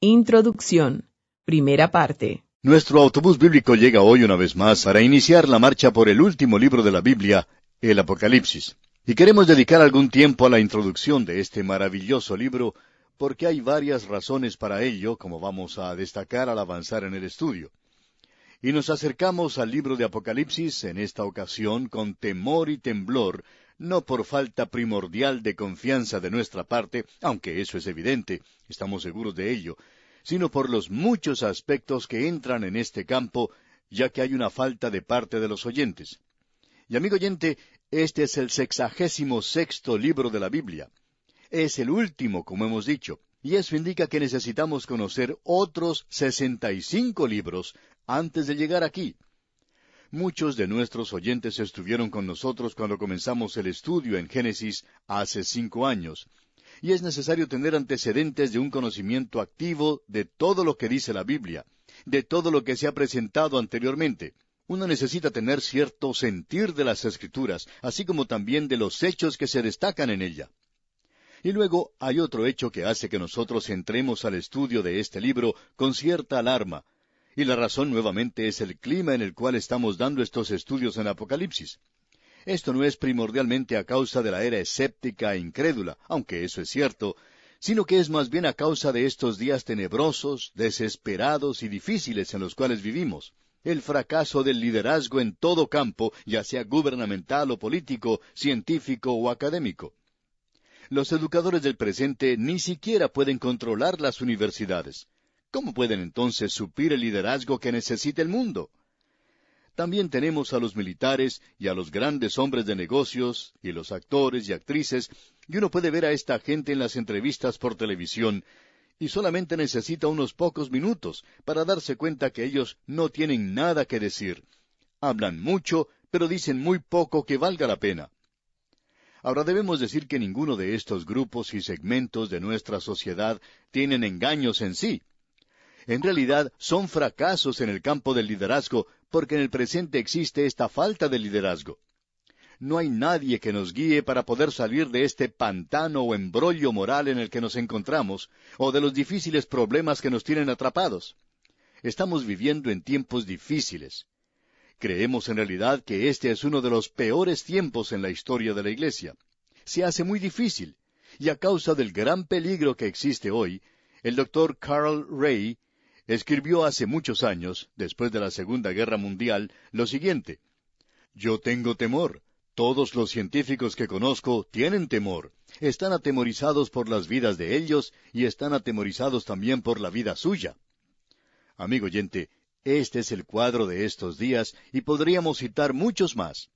Introducción. Primera parte. Nuestro autobús bíblico llega hoy una vez más para iniciar la marcha por el último libro de la Biblia, el Apocalipsis. Y queremos dedicar algún tiempo a la introducción de este maravilloso libro, porque hay varias razones para ello, como vamos a destacar al avanzar en el estudio. Y nos acercamos al libro de Apocalipsis en esta ocasión con temor y temblor, no por falta primordial de confianza de nuestra parte, aunque eso es evidente, estamos seguros de ello, sino por los muchos aspectos que entran en este campo, ya que hay una falta de parte de los oyentes. Y amigo oyente, este es el 66º libro de la Biblia. Es el último, como hemos dicho, y eso indica que necesitamos conocer otros 65 libros antes de llegar aquí. Muchos de nuestros oyentes estuvieron con nosotros cuando comenzamos el estudio en Génesis hace 5 años, y es necesario tener antecedentes de un conocimiento activo de todo lo que dice la Biblia, de todo lo que se ha presentado anteriormente. Uno necesita tener cierto sentir de las Escrituras, así como también de los hechos que se destacan en ella. Y luego hay otro hecho que hace que nosotros entremos al estudio de este libro con cierta alarma, y la razón nuevamente es el clima en el cual estamos dando estos estudios en Apocalipsis. Esto no es primordialmente a causa de la era escéptica e incrédula, aunque eso es cierto, sino que es más bien a causa de estos días tenebrosos, desesperados y difíciles en los cuales vivimos. El fracaso del liderazgo en todo campo, ya sea gubernamental o político, científico o académico. Los educadores del presente ni siquiera pueden controlar las universidades. ¿Cómo pueden entonces suplir el liderazgo que necesita el mundo? También tenemos a los militares y a los grandes hombres de negocios, y los actores y actrices, y uno puede ver a esta gente en las entrevistas por televisión, y solamente necesita unos pocos minutos para darse cuenta que ellos no tienen nada que decir. Hablan mucho, pero dicen muy poco que valga la pena. Ahora debemos decir que ninguno de estos grupos y segmentos de nuestra sociedad tienen engaños en sí. En realidad son fracasos en el campo del liderazgo, porque en el presente existe esta falta de liderazgo. No hay nadie que nos guíe para poder salir de este pantano o embrollo moral en el que nos encontramos, o de los difíciles problemas que nos tienen atrapados. Estamos viviendo en tiempos difíciles. Creemos en realidad que este es uno de los peores tiempos en la historia de la Iglesia. Se hace muy difícil, y a causa del gran peligro que existe hoy, el doctor Carl Ray escribió hace muchos años, después de la Segunda Guerra Mundial, lo siguiente: «Yo tengo temor. Todos los científicos que conozco tienen temor. Están atemorizados por las vidas de ellos y están atemorizados también por la vida suya». Amigo oyente, este es el cuadro de estos días y podríamos citar muchos más.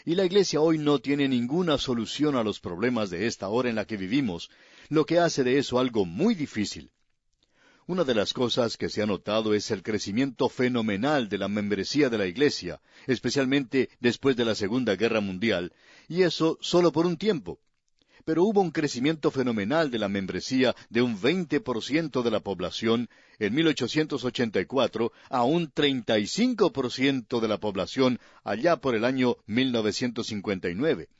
Y la Iglesia hoy no tiene ninguna solución a los problemas de esta hora en la que vivimos, lo que hace de eso algo muy difícil. Una de las cosas que se ha notado es el crecimiento fenomenal de la membresía de la Iglesia, especialmente después de la Segunda Guerra Mundial, y eso solo por un tiempo. Pero hubo un crecimiento fenomenal de la membresía de un 20% de la población en 1884 a un 35% de la población allá por el año 1959.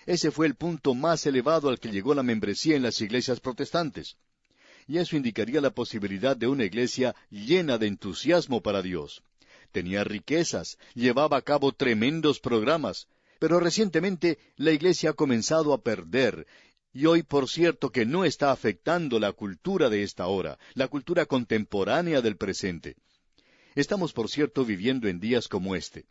Ese fue el punto más elevado al que llegó la membresía en las iglesias protestantes. Y eso indicaría la posibilidad de una iglesia llena de entusiasmo para Dios. Tenía riquezas, llevaba a cabo tremendos programas, pero recientemente la iglesia ha comenzado a perder, y hoy por cierto que no está afectando la cultura de esta hora, la cultura contemporánea del presente. Estamos por cierto viviendo en días como este.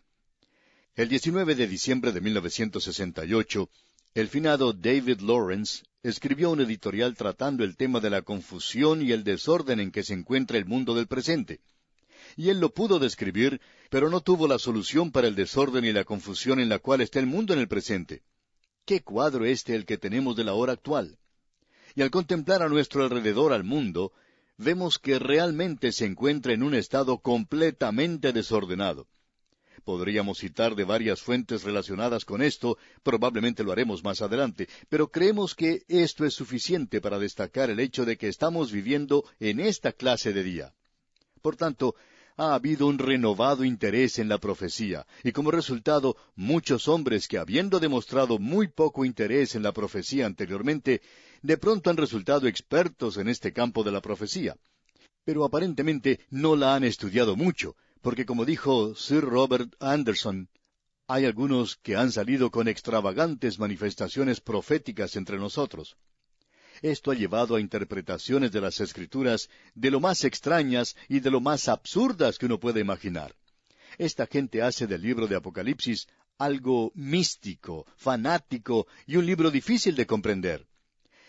El 19 de diciembre de 1968, el finado David Lawrence escribió un editorial tratando el tema de la confusión y el desorden en que se encuentra el mundo del presente. Y él lo pudo describir, pero no tuvo la solución para el desorden y la confusión en la cual está el mundo en el presente. ¿Qué cuadro el que tenemos de la hora actual? Y al contemplar a nuestro alrededor al mundo, vemos que realmente se encuentra en un estado completamente desordenado. Podríamos citar de varias fuentes relacionadas con esto, probablemente lo haremos más adelante, pero creemos que esto es suficiente para destacar el hecho de que estamos viviendo en esta clase de día. Por tanto, ha habido un renovado interés en la profecía, y como resultado, muchos hombres que habiendo demostrado muy poco interés en la profecía anteriormente, de pronto han resultado expertos en este campo de la profecía. pero aparentemente no la han estudiado mucho, porque como dijo Sir Robert Anderson, hay algunos que han salido con extravagantes manifestaciones proféticas entre nosotros. Esto ha llevado a interpretaciones de las Escrituras de lo más extrañas y de lo más absurdas que uno puede imaginar. Esta gente hace del libro de Apocalipsis algo místico, fanático y un libro difícil de comprender.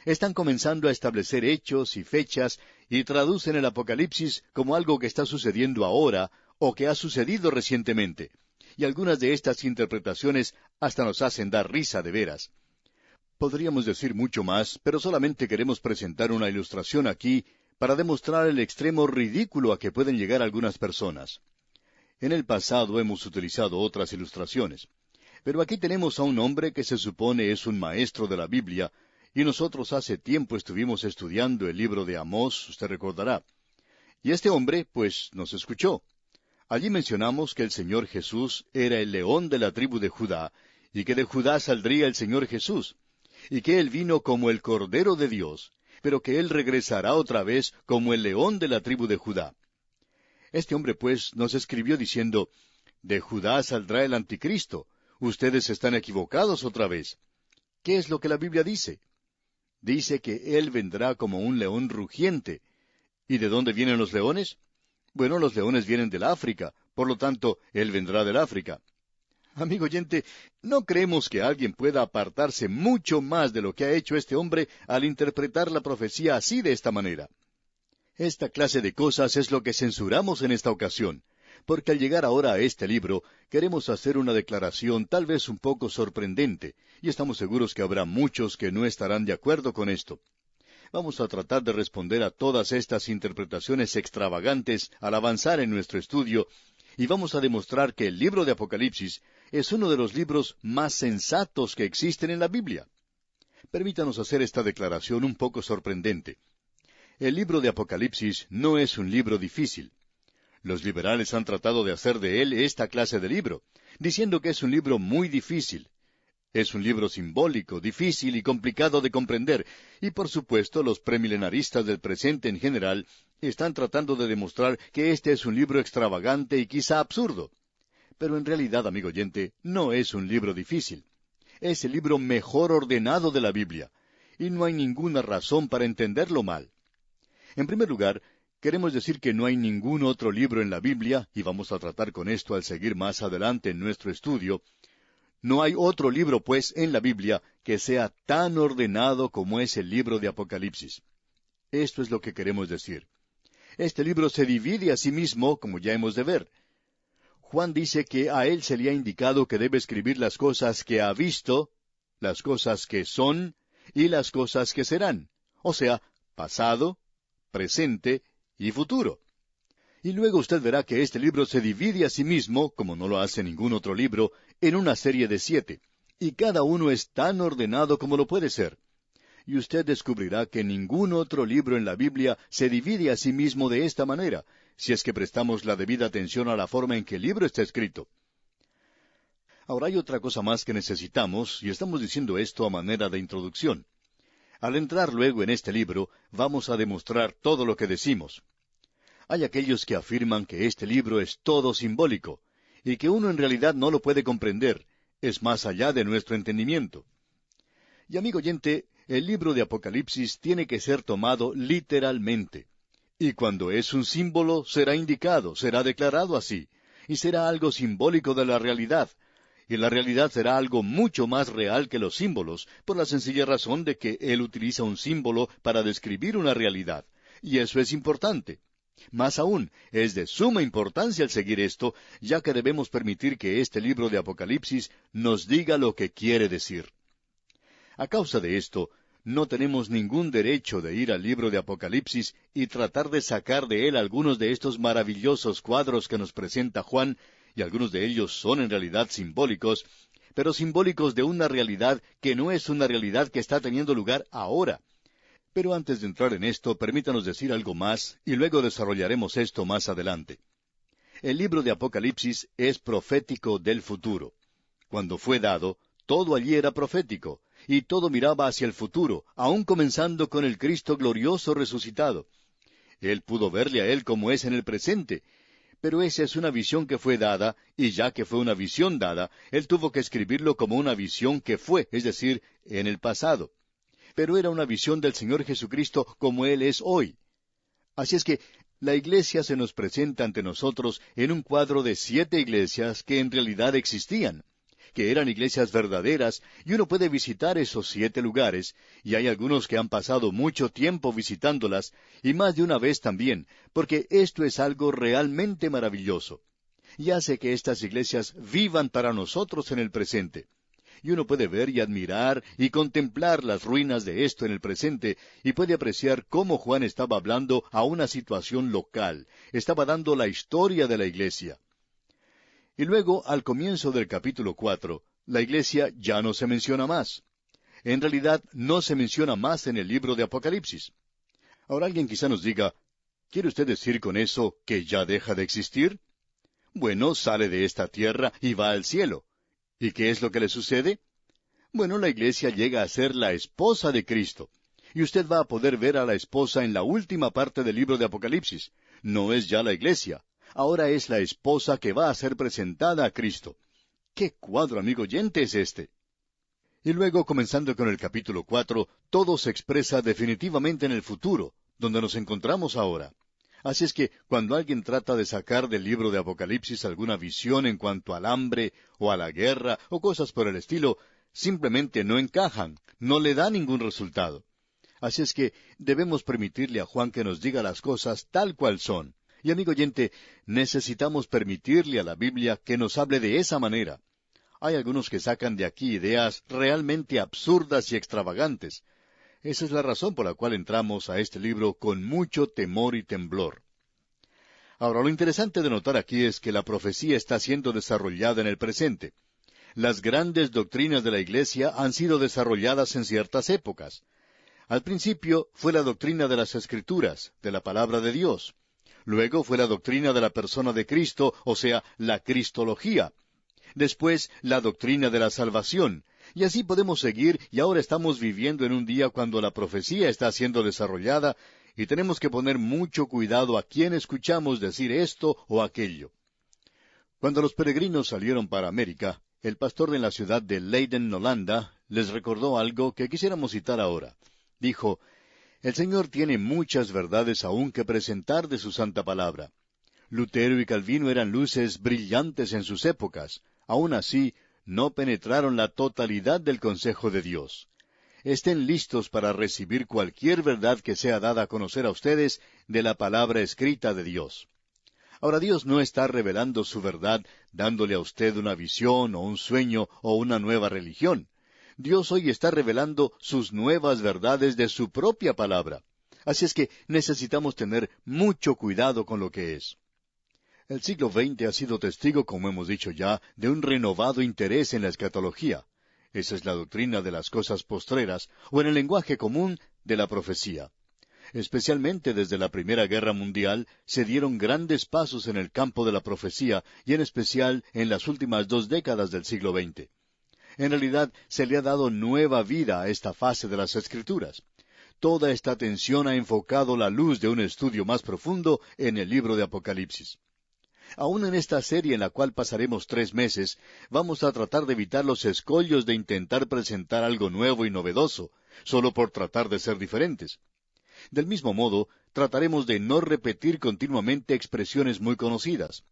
Están comenzando a establecer hechos y fechas y traducen el Apocalipsis como algo que está sucediendo ahora o que ha sucedido recientemente. Y algunas de estas interpretaciones hasta nos hacen dar risa de veras. Podríamos decir mucho más, pero solamente queremos presentar una ilustración aquí para demostrar el extremo ridículo a que pueden llegar algunas personas. En el pasado hemos utilizado otras ilustraciones, pero aquí tenemos a un hombre que se supone es un maestro de la Biblia, y nosotros hace tiempo estuvimos estudiando el libro de Amós, usted recordará. Y este hombre, pues, nos escuchó. Allí mencionamos que el Señor Jesús era el león de la tribu de Judá, y que de Judá saldría el Señor Jesús, y que Él vino como el Cordero de Dios, pero que Él regresará otra vez como el león de la tribu de Judá. Este hombre, pues, nos escribió diciendo, de Judá saldrá el anticristo. Ustedes están equivocados otra vez. ¿Qué es lo que la Biblia dice? Dice que Él vendrá como un león rugiente. ¿Y de dónde vienen los leones? Bueno, los leones vienen del África, por lo tanto, Él vendrá del África. Amigo oyente, no creemos que alguien pueda apartarse mucho más de lo que ha hecho este hombre al interpretar la profecía así de esta manera. Esta clase de cosas es lo que censuramos en esta ocasión, porque al llegar ahora a este libro, queremos hacer una declaración tal vez un poco sorprendente, y estamos seguros que habrá muchos que no estarán de acuerdo con esto. Vamos a tratar de responder a todas estas interpretaciones extravagantes al avanzar en nuestro estudio, y vamos a demostrar que el libro de Apocalipsis es uno de los libros más sensatos que existen en la Biblia. Permítanos hacer esta declaración un poco sorprendente. El libro de Apocalipsis no es un libro difícil. Los liberales han tratado de hacer de él esta clase de libro, diciendo que es un libro muy difícil. Es un libro simbólico, difícil y complicado de comprender, y por supuesto los premilenaristas del presente en general están tratando de demostrar que este es un libro extravagante y quizá absurdo. Pero en realidad, amigo oyente, no es un libro difícil. Es el libro mejor ordenado de la Biblia, y no hay ninguna razón para entenderlo mal. En primer lugar, queremos decir que no hay ningún otro libro en la Biblia, y vamos a tratar con esto al seguir más adelante en nuestro estudio. No hay otro libro, pues, en la Biblia que sea tan ordenado como es el libro de Apocalipsis. Esto es lo que queremos decir. Este libro se divide a sí mismo, como ya hemos de ver. Juan dice que a él se le ha indicado que debe escribir las cosas que ha visto, las cosas que son y las cosas que serán, o sea, pasado, presente y futuro. Y luego usted verá que este libro se divide a sí mismo, como no lo hace ningún otro libro, en una serie de 7, y cada uno es tan ordenado como lo puede ser. Y usted descubrirá que ningún otro libro en la Biblia se divide a sí mismo de esta manera, si es que prestamos la debida atención a la forma en que el libro está escrito. Ahora hay otra cosa más que necesitamos, y estamos diciendo esto a manera de introducción. Al entrar luego en este libro, vamos a demostrar todo lo que decimos. Hay aquellos que afirman que este libro es todo simbólico, y que uno en realidad no lo puede comprender, es más allá de nuestro entendimiento. Y amigo oyente, el libro de Apocalipsis tiene que ser tomado literalmente. Y cuando es un símbolo, será indicado, será declarado así, y será algo simbólico de la realidad. Y la realidad será algo mucho más real que los símbolos, por la sencilla razón de que él utiliza un símbolo para describir una realidad. Y eso es importante. Más aún, es de suma importancia el seguir esto, ya que debemos permitir que este libro de Apocalipsis nos diga lo que quiere decir. A causa de esto, no tenemos ningún derecho de ir al libro de Apocalipsis y tratar de sacar de él algunos de estos maravillosos cuadros que nos presenta Juan, y algunos de ellos son en realidad simbólicos, pero simbólicos de una realidad que no es una realidad que está teniendo lugar ahora. Pero antes de entrar en esto, permítanos decir algo más, y luego desarrollaremos esto más adelante. El libro de Apocalipsis es profético del futuro. Cuando fue dado, todo allí era profético, y todo miraba hacia el futuro, aun comenzando con el Cristo glorioso resucitado. Él pudo verle a Él como es en el presente. Pero esa es una visión que fue dada, y ya que fue una visión dada, Él tuvo que escribirlo como una visión que fue, es decir, en el pasado. Pero era una visión del Señor Jesucristo como Él es hoy. Así es que la iglesia se nos presenta ante nosotros en un cuadro de 7 iglesias que en realidad existían, que eran iglesias verdaderas, y uno puede visitar esos 7 lugares, y hay algunos que han pasado mucho tiempo visitándolas, y más de una vez también, porque esto es algo realmente maravilloso, y hace que estas iglesias vivan para nosotros en el presente. Y uno puede ver y admirar y contemplar las ruinas de esto en el presente, y puede apreciar cómo Juan estaba hablando a una situación local, estaba dando la historia de la iglesia. Y luego, al comienzo del capítulo 4, la iglesia ya no se menciona más. En realidad, no se menciona más en el libro de Apocalipsis. Ahora alguien quizá nos diga, ¿quiere usted decir con eso que ya deja de existir? Bueno, sale de esta tierra y va al cielo. ¿Y qué es lo que le sucede? Bueno, la iglesia llega a ser la esposa de Cristo. Y usted va a poder ver a la esposa en la última parte del libro de Apocalipsis. No es ya la iglesia. Ahora es la esposa que va a ser presentada a Cristo. ¡Qué cuadro, amigo oyente, es este! Y luego, comenzando con el capítulo 4, todo se expresa definitivamente en el futuro, donde nos encontramos ahora. Así es que, cuando alguien trata de sacar del libro de Apocalipsis alguna visión en cuanto al hambre, o a la guerra, o cosas por el estilo, simplemente no encajan, no le da ningún resultado. Así es que debemos permitirle a Juan que nos diga las cosas tal cual son. Y amigo oyente, necesitamos permitirle a la Biblia que nos hable de esa manera. Hay algunos que sacan de aquí ideas realmente absurdas y extravagantes. Esa es la razón por la cual entramos a este libro con mucho temor y temblor. Ahora, lo interesante de notar aquí es que la profecía está siendo desarrollada en el presente. Las grandes doctrinas de la Iglesia han sido desarrolladas en ciertas épocas. Al principio fue la doctrina de las Escrituras, de la palabra de Dios. Luego fue la doctrina de la persona de Cristo, o sea, la cristología. Después, la doctrina de la salvación. Y así podemos seguir, y ahora estamos viviendo en un día cuando la profecía está siendo desarrollada, y tenemos que poner mucho cuidado a quién escuchamos decir esto o aquello. Cuando los peregrinos salieron para América, el pastor de la ciudad de Leiden, Holanda, les recordó algo que quisiéramos citar ahora. Dijo, «El Señor tiene muchas verdades aún que presentar de su santa palabra. Lutero y Calvino eran luces brillantes en sus épocas. Aún así, no penetraron la totalidad del consejo de Dios. Estén listos para recibir cualquier verdad que sea dada a conocer a ustedes de la palabra escrita de Dios». Ahora Dios no está revelando su verdad dándole a usted una visión o un sueño o una nueva religión. Dios hoy está revelando sus nuevas verdades de su propia palabra. Así es que necesitamos tener mucho cuidado con lo que es. El siglo XX ha sido testigo, como hemos dicho ya, de un renovado interés en la escatología. Esa es la doctrina de las cosas postreras, o en el lenguaje común, de la profecía. Especialmente desde la Primera Guerra Mundial, se dieron grandes pasos en el campo de la profecía, y en especial en las últimas 2 décadas del siglo XX. En realidad, se le ha dado nueva vida a esta fase de las Escrituras. Toda esta atención ha enfocado la luz de un estudio más profundo en el libro de Apocalipsis. Aún en esta serie en la cual pasaremos 3 meses, vamos a tratar de evitar los escollos de intentar presentar algo nuevo y novedoso, solo por tratar de ser diferentes. Del mismo modo, trataremos de no repetir continuamente expresiones muy conocidas.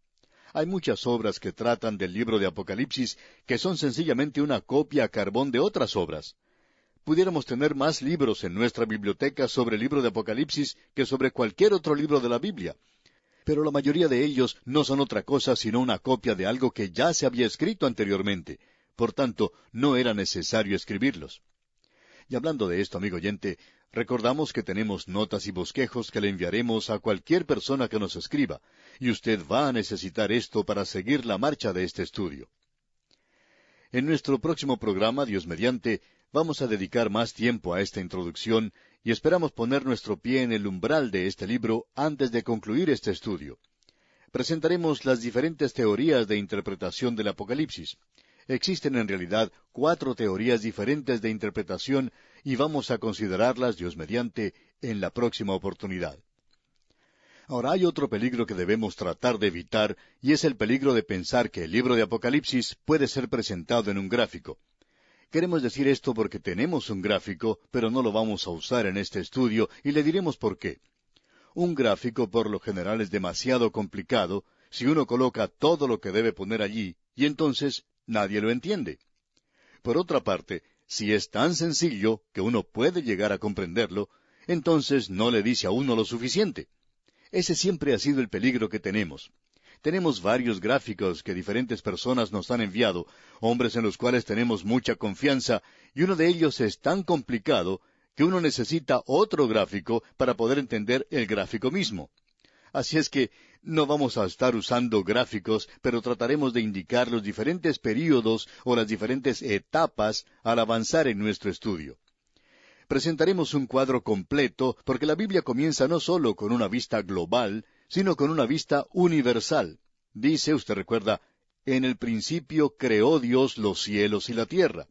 Hay muchas obras que tratan del libro de Apocalipsis que son sencillamente una copia a carbón de otras obras. Pudiéramos tener más libros en nuestra biblioteca sobre el libro de Apocalipsis que sobre cualquier otro libro de la Biblia. Pero la mayoría de ellos no son otra cosa sino una copia de algo que ya se había escrito anteriormente. Por tanto, no era necesario escribirlos. Y hablando de esto, amigo oyente, recordamos que tenemos notas y bosquejos que le enviaremos a cualquier persona que nos escriba, y usted va a necesitar esto para seguir la marcha de este estudio. En nuestro próximo programa, Dios mediante, vamos a dedicar más tiempo a esta introducción y esperamos poner nuestro pie en el umbral de este libro antes de concluir este estudio. Presentaremos las diferentes teorías de interpretación del Apocalipsis. Existen en realidad 4 teorías diferentes de interpretación y vamos a considerarlas, Dios mediante, en la próxima oportunidad. Ahora hay otro peligro que debemos tratar de evitar, y es el peligro de pensar que el libro de Apocalipsis puede ser presentado en un gráfico. Queremos decir esto porque tenemos un gráfico, pero no lo vamos a usar en este estudio, y le diremos por qué. Un gráfico por lo general es demasiado complicado si uno coloca todo lo que debe poner allí, y entonces nadie lo entiende. Por otra parte, si es tan sencillo que uno puede llegar a comprenderlo, entonces no le dice a uno lo suficiente. Ese siempre ha sido el peligro que tenemos. Tenemos varios gráficos que diferentes personas nos han enviado, hombres en los cuales tenemos mucha confianza, y uno de ellos es tan complicado que uno necesita otro gráfico para poder entender el gráfico mismo. Así es que no vamos a estar usando gráficos, pero trataremos de indicar los diferentes períodos o las diferentes etapas al avanzar en nuestro estudio. Presentaremos un cuadro completo porque la Biblia comienza no solo con una vista global, sino con una vista universal. Dice, usted recuerda, en el principio creó Dios los cielos y la tierra.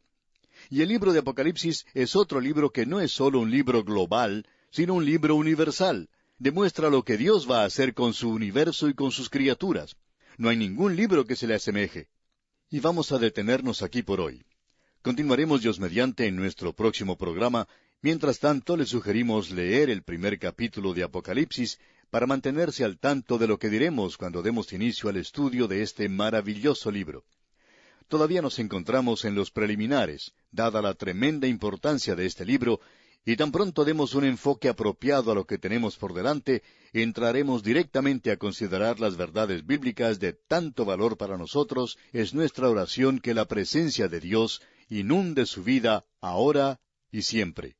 Y el libro de Apocalipsis es otro libro que no es solo un libro global, sino un libro universal. Demuestra lo que Dios va a hacer con su universo y con sus criaturas. No hay ningún libro que se le asemeje. Y vamos a detenernos aquí por hoy. Continuaremos Dios mediante en nuestro próximo programa. Mientras tanto, le sugerimos leer el primer capítulo de Apocalipsis para mantenerse al tanto de lo que diremos cuando demos inicio al estudio de este maravilloso libro. Todavía nos encontramos en los preliminares, dada la tremenda importancia de este libro, y tan pronto demos un enfoque apropiado a lo que tenemos por delante, entraremos directamente a considerar las verdades bíblicas de tanto valor para nosotros. Es nuestra oración que la presencia de Dios inunde su vida ahora y siempre.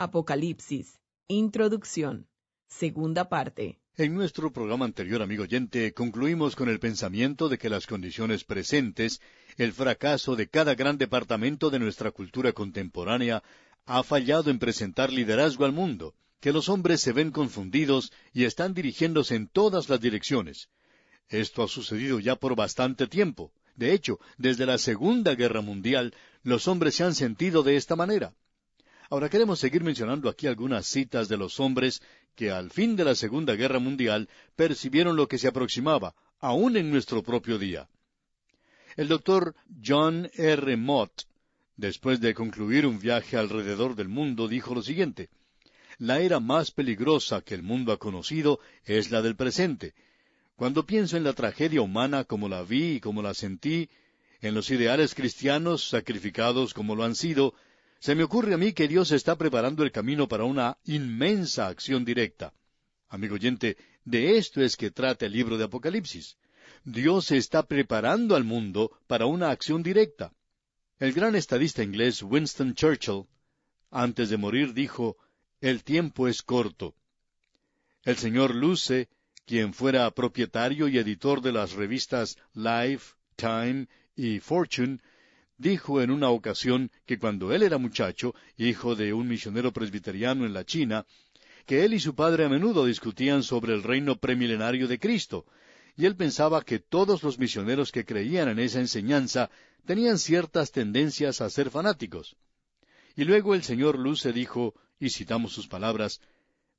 Apocalipsis. Introducción. Segunda parte. En nuestro programa anterior, amigo oyente, concluimos con el pensamiento de que las condiciones presentes, el fracaso de cada gran departamento de nuestra cultura contemporánea, ha fallado en presentar liderazgo al mundo, que los hombres se ven confundidos y están dirigiéndose en todas las direcciones. Esto ha sucedido ya por bastante tiempo. De hecho, desde la Segunda Guerra Mundial, los hombres se han sentido de esta manera. Ahora queremos seguir mencionando aquí algunas citas de los hombres que al fin de la Segunda Guerra Mundial percibieron lo que se aproximaba, aún en nuestro propio día. El doctor John R. Mott, después de concluir un viaje alrededor del mundo, dijo lo siguiente: la era más peligrosa que el mundo ha conocido es la del presente. Cuando pienso en la tragedia humana como la vi y como la sentí, en los ideales cristianos sacrificados como lo han sido, se me ocurre a mí que Dios está preparando el camino para una inmensa acción directa. Amigo oyente, de esto es que trata el libro de Apocalipsis. Dios está preparando al mundo para una acción directa. El gran estadista inglés Winston Churchill, antes de morir, dijo: el tiempo es corto. El señor Luce, quien fuera propietario y editor de las revistas Life, Time y Fortune, dijo en una ocasión que cuando él era muchacho, hijo de un misionero presbiteriano en la China, que él y su padre a menudo discutían sobre el reino premilenario de Cristo, y él pensaba que todos los misioneros que creían en esa enseñanza tenían ciertas tendencias a ser fanáticos. Y luego el señor Luce dijo, y citamos sus palabras: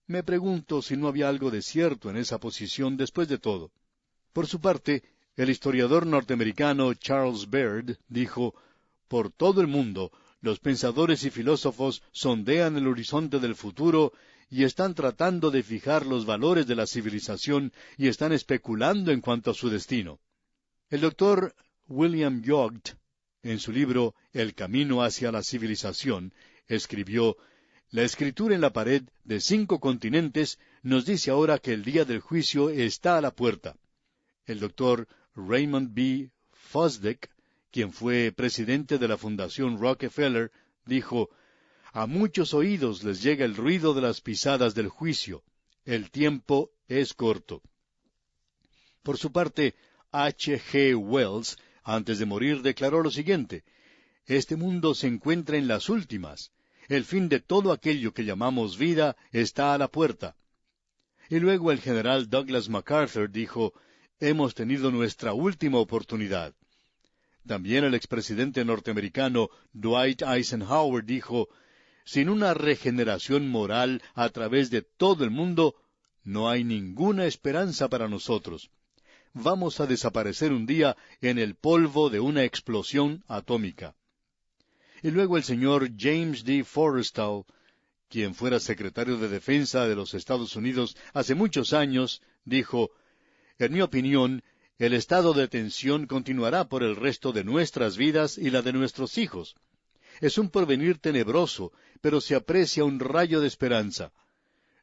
me pregunto si no había algo de cierto en esa posición después de todo. Por su parte, el historiador norteamericano Charles Baird dijo: por todo el mundo, los pensadores y filósofos sondean el horizonte del futuro y están tratando de fijar los valores de la civilización y están especulando en cuanto a su destino. El doctor William Young, en su libro El camino hacia la civilización, escribió: la escritura en la pared de 5 continentes nos dice ahora que el día del juicio está a la puerta. El doctor Raymond B. Fosdick, quien fue presidente de la Fundación Rockefeller, dijo: a muchos oídos les llega el ruido de las pisadas del juicio. El tiempo es corto. Por su parte, H. G. Wells, antes de morir, declaró lo siguiente: este mundo se encuentra en las últimas. El fin de todo aquello que llamamos vida está a la puerta. Y luego el general Douglas MacArthur dijo: hemos tenido nuestra última oportunidad. También el expresidente norteamericano Dwight Eisenhower dijo: sin una regeneración moral a través de todo el mundo, no hay ninguna esperanza para nosotros. Vamos a desaparecer un día en el polvo de una explosión atómica. Y luego el señor James D. Forrestal, quien fuera secretario de Defensa de los Estados Unidos hace muchos años, dijo: en mi opinión, el estado de tensión continuará por el resto de nuestras vidas y la de nuestros hijos. Es un porvenir tenebroso, pero se aprecia un rayo de esperanza.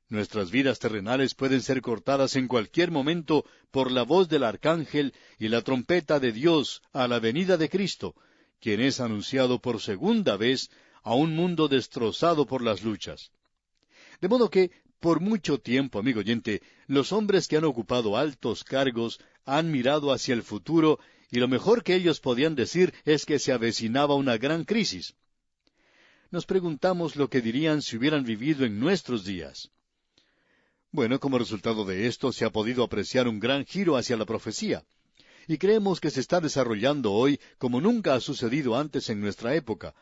Nuestras vidas terrenales pueden ser cortadas en cualquier momento por la voz del arcángel y la trompeta de Dios a la venida de Cristo, quien es anunciado por segunda vez a un mundo destrozado por las luchas. De modo que, por mucho tiempo, amigo oyente, los hombres que han ocupado altos cargos han mirado hacia el futuro y lo mejor que ellos podían decir es que se avecinaba una gran crisis. Nos preguntamos lo que dirían si hubieran vivido en nuestros días. Bueno, como resultado de esto se ha podido apreciar un gran giro hacia la profecía, y creemos que se está desarrollando hoy como nunca ha sucedido antes en nuestra época.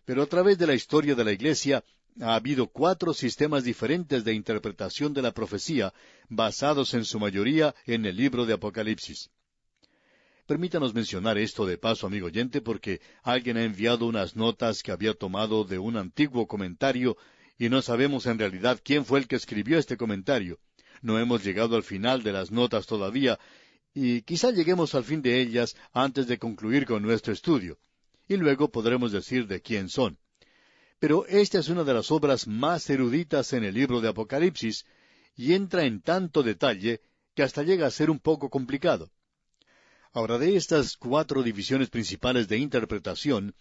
Pero a través de la historia de la Iglesia ha habido 4 sistemas diferentes de interpretación de la profecía, basados en su mayoría en el libro de Apocalipsis. Permítanos mencionar esto de paso, amigo oyente, porque alguien ha enviado unas notas que había tomado de un antiguo comentario, y no sabemos en realidad quién fue el que escribió este comentario. No hemos llegado al final de las notas todavía, y quizá lleguemos al fin de ellas antes de concluir con nuestro estudio, y luego podremos decir de quién son. Pero esta es una de las obras más eruditas en el libro de Apocalipsis, y entra en tanto detalle que hasta llega a ser un poco complicado. Ahora, de estas 4 divisiones principales de interpretación,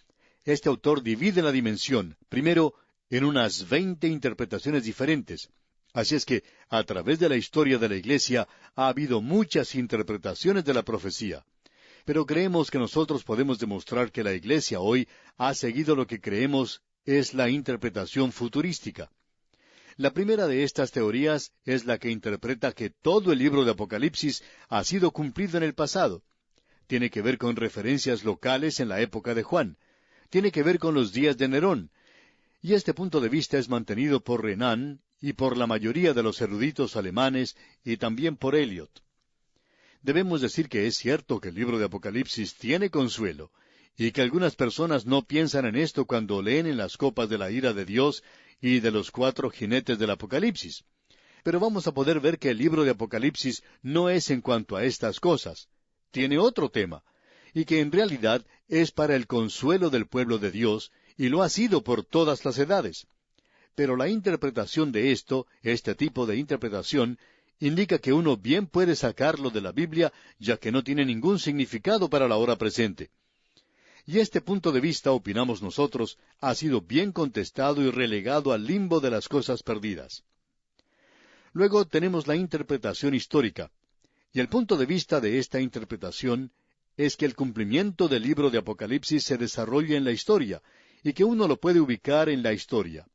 este autor divide la dimensión, primero, en unas 20 interpretaciones diferentes. Así es que, a través de la historia de la Iglesia, ha habido muchas interpretaciones de la profecía. Pero creemos que nosotros podemos demostrar que la Iglesia hoy ha seguido lo que creemos es la interpretación futurística. La primera de estas teorías es la que interpreta que todo el libro de Apocalipsis ha sido cumplido en el pasado. Tiene que ver con referencias locales en la época de Juan. Tiene que ver con los días de Nerón. Y este punto de vista es mantenido por Renan y por la mayoría de los eruditos alemanes y también por Eliot. Debemos decir que es cierto que el libro de Apocalipsis tiene consuelo, y que algunas personas no piensan en esto cuando leen en las copas de la ira de Dios y de los 4 jinetes del Apocalipsis. Pero vamos a poder ver que el libro de Apocalipsis no es en cuanto a estas cosas. Tiene otro tema, y que en realidad es para el consuelo del pueblo de Dios, y lo ha sido por todas las edades. Pero la interpretación de esto, este tipo de interpretación, indica que uno bien puede sacarlo de la Biblia, ya que no tiene ningún significado para la hora presente. Y este punto de vista, opinamos nosotros, ha sido bien contestado y relegado al limbo de las cosas perdidas. Luego tenemos la interpretación histórica, y el punto de vista de esta interpretación es que el cumplimiento del libro de Apocalipsis se desarrolla en la historia, y que uno lo puede ubicar en la historia.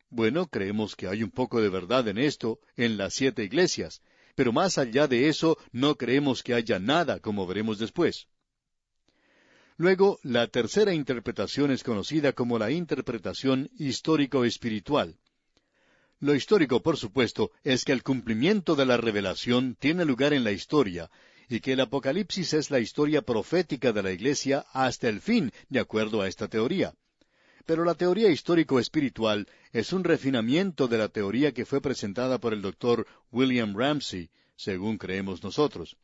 Bueno, creemos que hay un poco de verdad en esto, en las 7 iglesias, pero más allá de eso no creemos que haya nada, como veremos después. Luego, la tercera interpretación es conocida como la interpretación histórico-espiritual. Lo histórico, por supuesto, es que el cumplimiento de la revelación tiene lugar en la historia, y que el Apocalipsis es la historia profética de la Iglesia hasta el fin, de acuerdo a esta teoría. Pero la teoría histórico-espiritual es un refinamiento de la teoría que fue presentada por el Dr. William Ramsey, según creemos nosotros.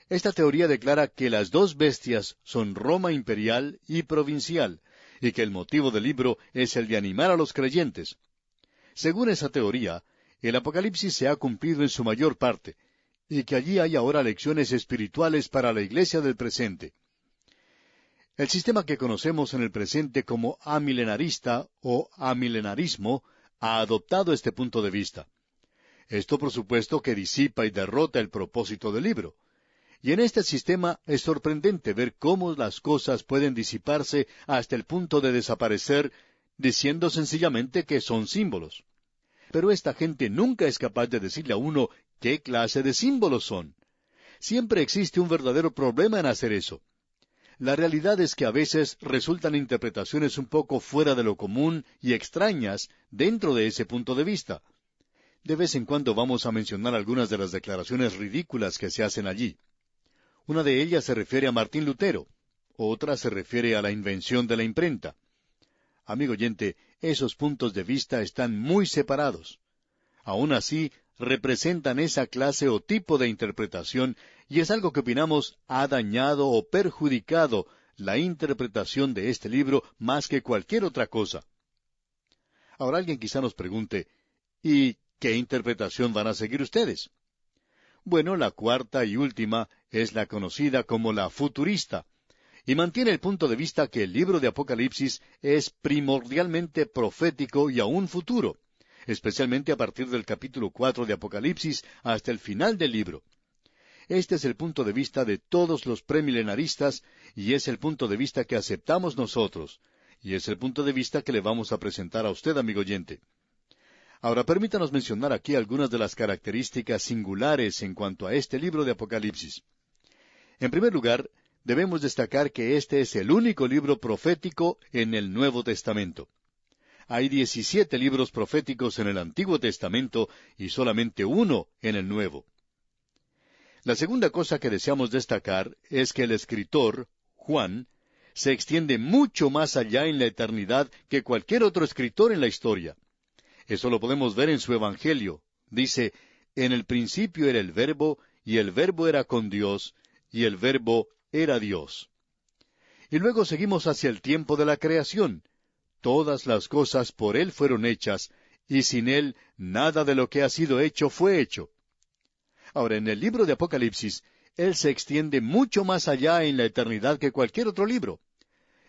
Esta teoría declara que las 2 bestias son Roma imperial y provincial, y que el motivo del libro es el de animar a los creyentes. Según esa teoría, el Apocalipsis se ha cumplido en su mayor parte, y que allí hay ahora lecciones espirituales para la iglesia del presente. El sistema que conocemos en el presente como amilenarista o amilenarismo ha adoptado este punto de vista. Esto, por supuesto, que disipa y derrota el propósito del libro. Y en este sistema es sorprendente ver cómo las cosas pueden disiparse hasta el punto de desaparecer, diciendo sencillamente que son símbolos. Pero esta gente nunca es capaz de decirle a uno qué clase de símbolos son. Siempre existe un verdadero problema en hacer eso. La realidad es que a veces resultan interpretaciones un poco fuera de lo común y extrañas dentro de ese punto de vista. De vez en cuando vamos a mencionar algunas de las declaraciones ridículas que se hacen allí. Una de ellas se refiere a Martín Lutero, otra se refiere a la invención de la imprenta. Amigo oyente, esos puntos de vista están muy separados. Aún así, representan esa clase o tipo de interpretación, y es algo que opinamos ha dañado o perjudicado la interpretación de este libro más que cualquier otra cosa. Ahora alguien quizá nos pregunte, ¿y qué interpretación van a seguir ustedes? Bueno, la cuarta y última es la conocida como la futurista, y mantiene el punto de vista que el libro de Apocalipsis es primordialmente profético y aún futuro, especialmente a partir del capítulo 4 de Apocalipsis hasta el final del libro. Este es el punto de vista de todos los premilenaristas, y es el punto de vista que aceptamos nosotros, y es el punto de vista que le vamos a presentar a usted, amigo oyente. Ahora, permítanos mencionar aquí algunas de las características singulares en cuanto a este libro de Apocalipsis. En primer lugar, debemos destacar que este es el único libro profético en el Nuevo Testamento. Hay 17 libros proféticos en el Antiguo Testamento y solamente uno en el Nuevo. La segunda cosa que deseamos destacar es que el escritor, Juan, se extiende mucho más allá en la eternidad que cualquier otro escritor en la historia. Eso lo podemos ver en su Evangelio. Dice, en el principio era el Verbo, y el Verbo era con Dios, y el Verbo era Dios. Y luego seguimos hacia el tiempo de la creación. Todas las cosas por Él fueron hechas, y sin Él nada de lo que ha sido hecho fue hecho. Ahora, en el libro de Apocalipsis, Él se extiende mucho más allá en la eternidad que cualquier otro libro.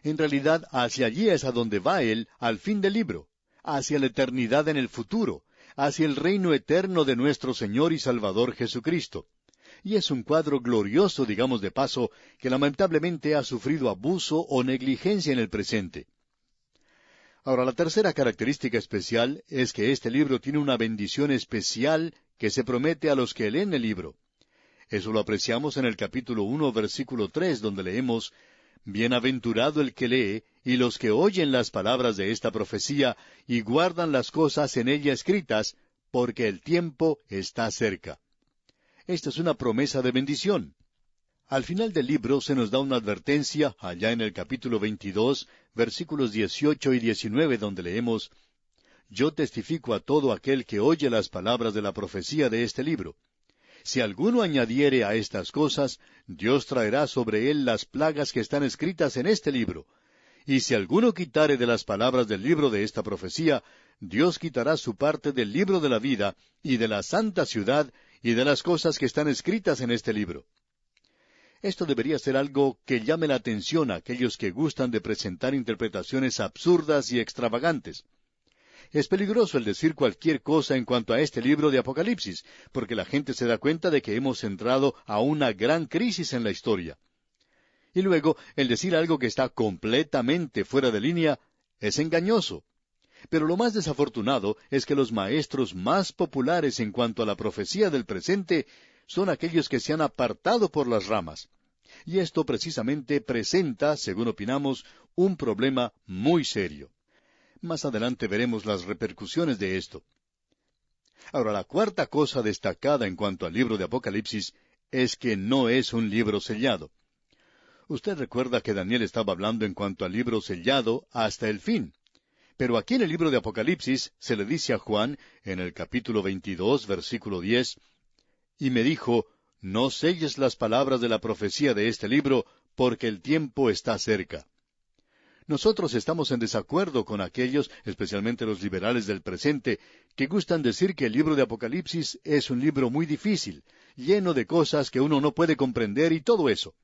En realidad, hacia allí es a donde va Él al fin del libro, hacia la eternidad en el futuro, hacia el reino eterno de nuestro Señor y Salvador Jesucristo. Y es un cuadro glorioso, digamos de paso, que lamentablemente ha sufrido abuso o negligencia en el presente. Ahora, la tercera característica especial es que este libro tiene una bendición especial que se promete a los que leen el libro. Eso lo apreciamos en el capítulo 1, versículo 3, donde leemos, «Bienaventurado el que lee, y los que oyen las palabras de esta profecía, y guardan las cosas en ella escritas, porque el tiempo está cerca». Esta es una promesa de bendición. Al final del libro se nos da una advertencia, allá en el capítulo 22, versículos 18 y 19, donde leemos, «Yo testifico a todo aquel que oye las palabras de la profecía de este libro. Si alguno añadiere a estas cosas, Dios traerá sobre él las plagas que están escritas en este libro. Y si alguno quitare de las palabras del libro de esta profecía, Dios quitará su parte del libro de la vida, y de la santa ciudad, y de las cosas que están escritas en este libro». Esto debería ser algo que llame la atención a aquellos que gustan de presentar interpretaciones absurdas y extravagantes. Es peligroso el decir cualquier cosa en cuanto a este libro de Apocalipsis, porque la gente se da cuenta de que hemos entrado a una gran crisis en la historia. Y luego, el decir algo que está completamente fuera de línea es engañoso. Pero lo más desafortunado es que los maestros más populares en cuanto a la profecía del presente son aquellos que se han apartado por las ramas. Y esto precisamente presenta, según opinamos, un problema muy serio. Más adelante veremos las repercusiones de esto. Ahora, la cuarta cosa destacada en cuanto al libro de Apocalipsis es que no es un libro sellado. Usted recuerda que Daniel estaba hablando en cuanto al libro sellado hasta el fin. Pero aquí en el libro de Apocalipsis se le dice a Juan, en el capítulo 22, versículo 10, «Y me dijo, no selles las palabras de la profecía de este libro, porque el tiempo está cerca». Nosotros estamos en desacuerdo con aquellos, especialmente los liberales del presente, que gustan decir que el libro de Apocalipsis es un libro muy difícil, lleno de cosas que uno no puede comprender y todo eso.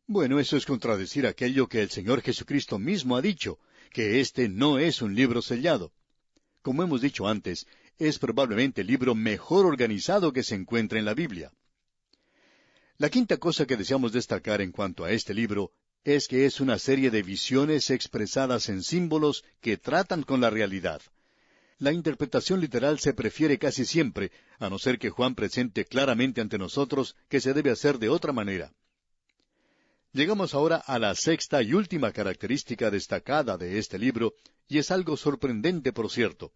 Bueno, eso es contradecir aquello que el Señor Jesucristo mismo ha dicho, que este no es un libro sellado. Como hemos dicho antes, es probablemente el libro mejor organizado que se encuentra en la Biblia. La quinta cosa que deseamos destacar en cuanto a este libro es que es una serie de visiones expresadas en símbolos que tratan con la realidad. La interpretación literal se prefiere casi siempre, a no ser que Juan presente claramente ante nosotros que se debe hacer de otra manera. Llegamos ahora a la sexta y última característica destacada de este libro, y es algo sorprendente, por cierto.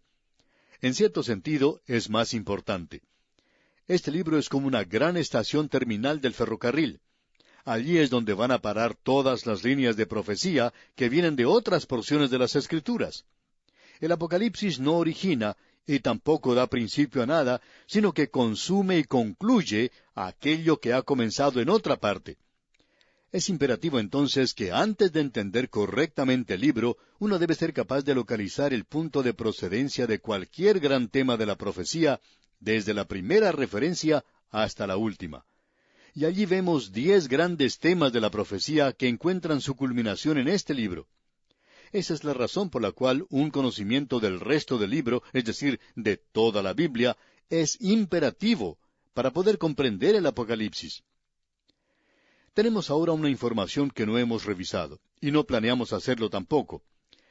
En cierto sentido, es más importante. Este libro es como una gran estación terminal del ferrocarril. Allí es donde van a parar todas las líneas de profecía que vienen de otras porciones de las Escrituras. El Apocalipsis no origina y tampoco da principio a nada, sino que consume y concluye aquello que ha comenzado en otra parte. Es imperativo entonces que antes de entender correctamente el libro, uno debe ser capaz de localizar el punto de procedencia de cualquier gran tema de la profecía, desde la primera referencia hasta la última. Y allí vemos 10 grandes temas de la profecía que encuentran su culminación en este libro. Esa es la razón por la cual un conocimiento del resto del libro, es decir, de toda la Biblia, es imperativo para poder comprender el Apocalipsis. Tenemos ahora una información que no hemos revisado, y no planeamos hacerlo tampoco.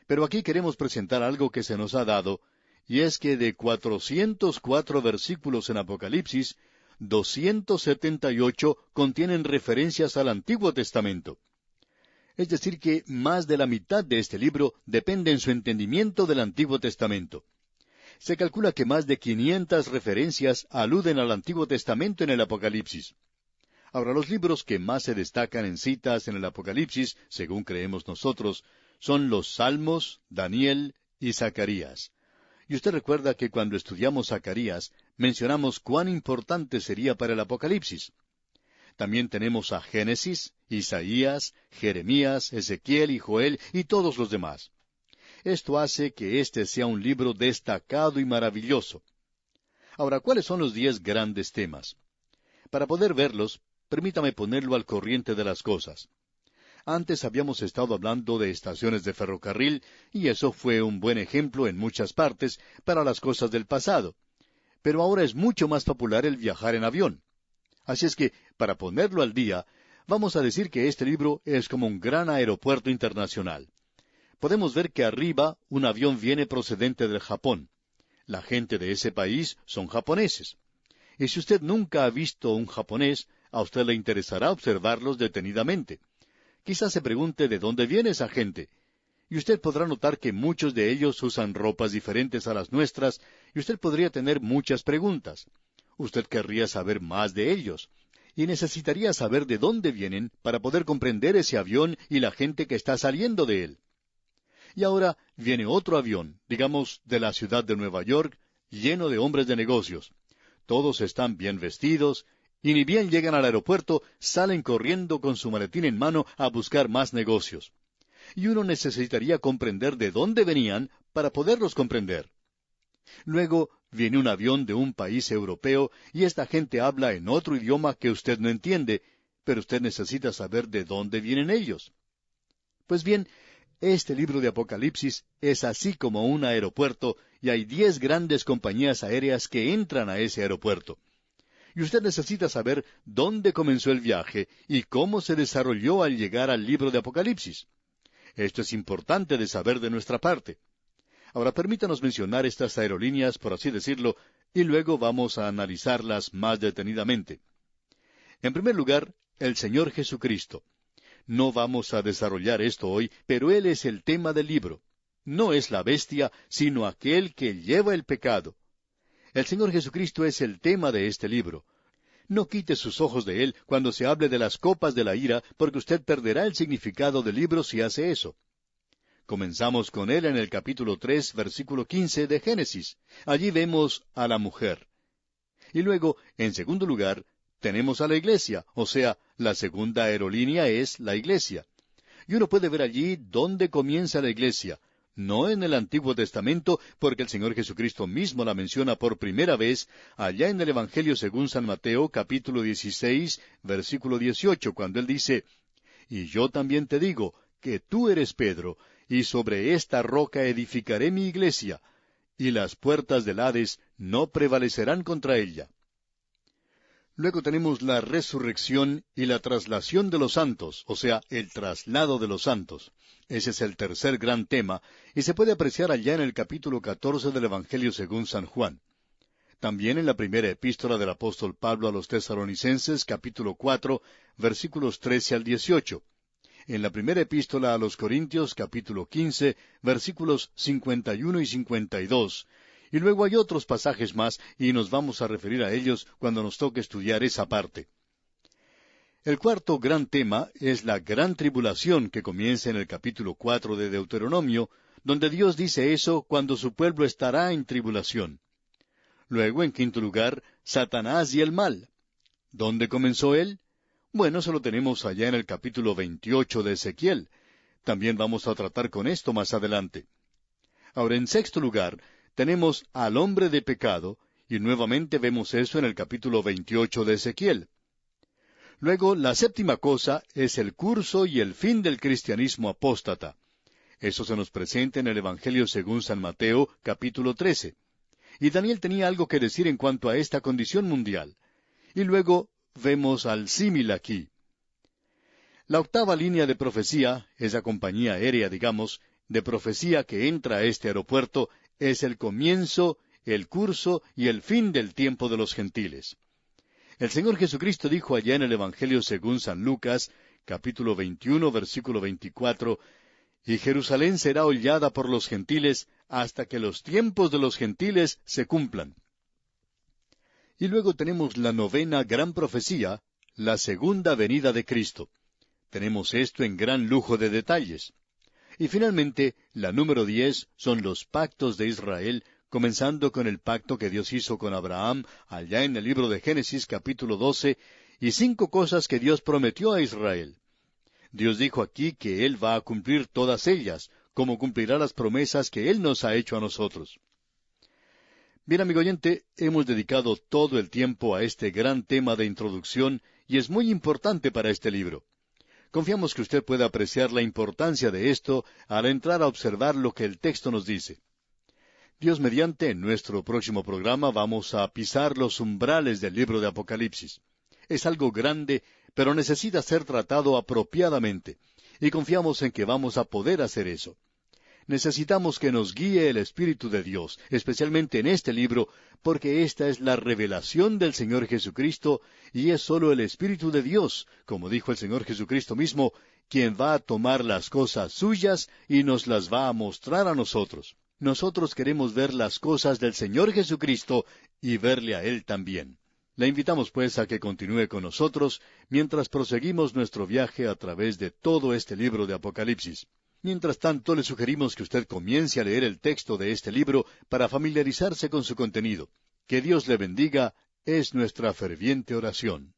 Pero aquí queremos presentar algo que se nos ha dado, y es que de 404 versículos en Apocalipsis, 278 contienen referencias al Antiguo Testamento. Es decir que más de la mitad de este libro depende en su entendimiento del Antiguo Testamento. Se calcula que más de 500 referencias aluden al Antiguo Testamento en el Apocalipsis. Ahora, los libros que más se destacan en citas en el Apocalipsis, según creemos nosotros, son los Salmos, Daniel y Zacarías. Y usted recuerda que cuando estudiamos Zacarías, mencionamos cuán importante sería para el Apocalipsis. También tenemos a Génesis, Isaías, Jeremías, Ezequiel y Joel y todos los demás. Esto hace que este sea un libro destacado y maravilloso. Ahora, ¿cuáles son los 10 grandes temas? Para poder verlos, permítame ponerlo al corriente de las cosas. Antes habíamos estado hablando de estaciones de ferrocarril, y eso fue un buen ejemplo en muchas partes para las cosas del pasado. Pero ahora es mucho más popular el viajar en avión. Así es que, para ponerlo al día, vamos a decir que este libro es como un gran aeropuerto internacional. Podemos ver que arriba un avión viene procedente del Japón. La gente de ese país son japoneses. Y si usted nunca ha visto un japonés, a usted le interesará observarlos detenidamente. Quizás se pregunte de dónde viene esa gente. Y usted podrá notar que muchos de ellos usan ropas diferentes a las nuestras, y usted podría tener muchas preguntas. Usted querría saber más de ellos, y necesitaría saber de dónde vienen para poder comprender ese avión y la gente que está saliendo de él. Y ahora viene otro avión, digamos de la ciudad de Nueva York, lleno de hombres de negocios. Todos están bien vestidos, y ni bien llegan al aeropuerto, salen corriendo con su maletín en mano a buscar más negocios. Y uno necesitaría comprender de dónde venían para poderlos comprender. Luego viene un avión de un país europeo, y esta gente habla en otro idioma que usted no entiende, pero usted necesita saber de dónde vienen ellos. Pues bien, este libro de Apocalipsis es así como un aeropuerto, y hay 10 grandes compañías aéreas que entran a ese aeropuerto. Y usted necesita saber dónde comenzó el viaje y cómo se desarrolló al llegar al libro de Apocalipsis. Esto es importante de saber de nuestra parte. Ahora permítanos mencionar estas aerolíneas, por así decirlo, y luego vamos a analizarlas más detenidamente. En primer lugar, el Señor Jesucristo. No vamos a desarrollar esto hoy, pero Él es el tema del libro. No es la bestia, sino aquel que lleva el pecado. El Señor Jesucristo es el tema de este libro. No quite sus ojos de Él cuando se hable de las copas de la ira, porque usted perderá el significado del libro si hace eso. Comenzamos con Él en el capítulo 3, versículo 15 de Génesis. Allí vemos a la mujer. Y luego, en segundo lugar, tenemos a la iglesia, o sea, la segunda aerolínea es la iglesia. Y uno puede ver allí dónde comienza la iglesia. No en el Antiguo Testamento, porque el Señor Jesucristo mismo la menciona por primera vez allá en el Evangelio según San Mateo, capítulo 16, versículo 18, cuando Él dice, «Y yo también te digo, que tú eres Pedro, y sobre esta roca edificaré mi iglesia, y las puertas del Hades no prevalecerán contra ella». Luego tenemos la resurrección y la traslación de los santos, o sea, el traslado de los santos. Ese es el tercer gran tema, y se puede apreciar allá en el capítulo 14 del Evangelio según San Juan. También en la primera epístola del apóstol Pablo a los Tesalonicenses, capítulo 4, versículos 13 al 18. En la primera epístola a los Corintios, capítulo 15, versículos 51 y 52. Y luego hay otros pasajes más, y nos vamos a referir a ellos cuando nos toque estudiar esa parte. El cuarto gran tema es la gran tribulación que comienza en el capítulo 4 de Deuteronomio, donde Dios dice eso cuando su pueblo estará en tribulación. Luego, en quinto lugar, Satanás y el mal. ¿Dónde comenzó él? Bueno, eso lo tenemos allá en el capítulo 28 de Ezequiel. También vamos a tratar con esto más adelante. Ahora, en sexto lugar, tenemos al hombre de pecado, y nuevamente vemos eso en el capítulo 28 de Ezequiel. Luego, la séptima cosa es el curso y el fin del cristianismo apóstata. Eso se nos presenta en el Evangelio según San Mateo, capítulo 13. Y Daniel tenía algo que decir en cuanto a esta condición mundial. Y luego vemos al símil aquí. La octava línea de profecía, esa compañía aérea, digamos, de profecía que entra a este aeropuerto, es el comienzo, el curso y el fin del tiempo de los gentiles. El Señor Jesucristo dijo allá en el Evangelio según San Lucas, capítulo 21, versículo 24, «Y Jerusalén será hollada por los gentiles hasta que los tiempos de los gentiles se cumplan». Y luego tenemos la novena gran profecía, la segunda venida de Cristo. Tenemos esto en gran lujo de detalles. Y finalmente, la número 10 son los pactos de Israel, comenzando con el pacto que Dios hizo con Abraham, allá en el libro de Génesis capítulo 12, y 5 cosas que Dios prometió a Israel. Dios dijo aquí que Él va a cumplir todas ellas, como cumplirá las promesas que Él nos ha hecho a nosotros. Bien, amigo oyente, hemos dedicado todo el tiempo a este gran tema de introducción, y es muy importante para este libro. Confiamos que usted pueda apreciar la importancia de esto al entrar a observar lo que el texto nos dice. Dios mediante, en nuestro próximo programa vamos a pisar los umbrales del libro de Apocalipsis. Es algo grande, pero necesita ser tratado apropiadamente, y confiamos en que vamos a poder hacer eso. Necesitamos que nos guíe el Espíritu de Dios, especialmente en este libro, porque esta es la revelación del Señor Jesucristo, y es sólo el Espíritu de Dios, como dijo el Señor Jesucristo mismo, quien va a tomar las cosas suyas y nos las va a mostrar a nosotros. Nosotros queremos ver las cosas del Señor Jesucristo y verle a Él también. Le invitamos pues a que continúe con nosotros mientras proseguimos nuestro viaje a través de todo este libro de Apocalipsis. Mientras tanto, le sugerimos que usted comience a leer el texto de este libro para familiarizarse con su contenido. Que Dios le bendiga, es nuestra ferviente oración.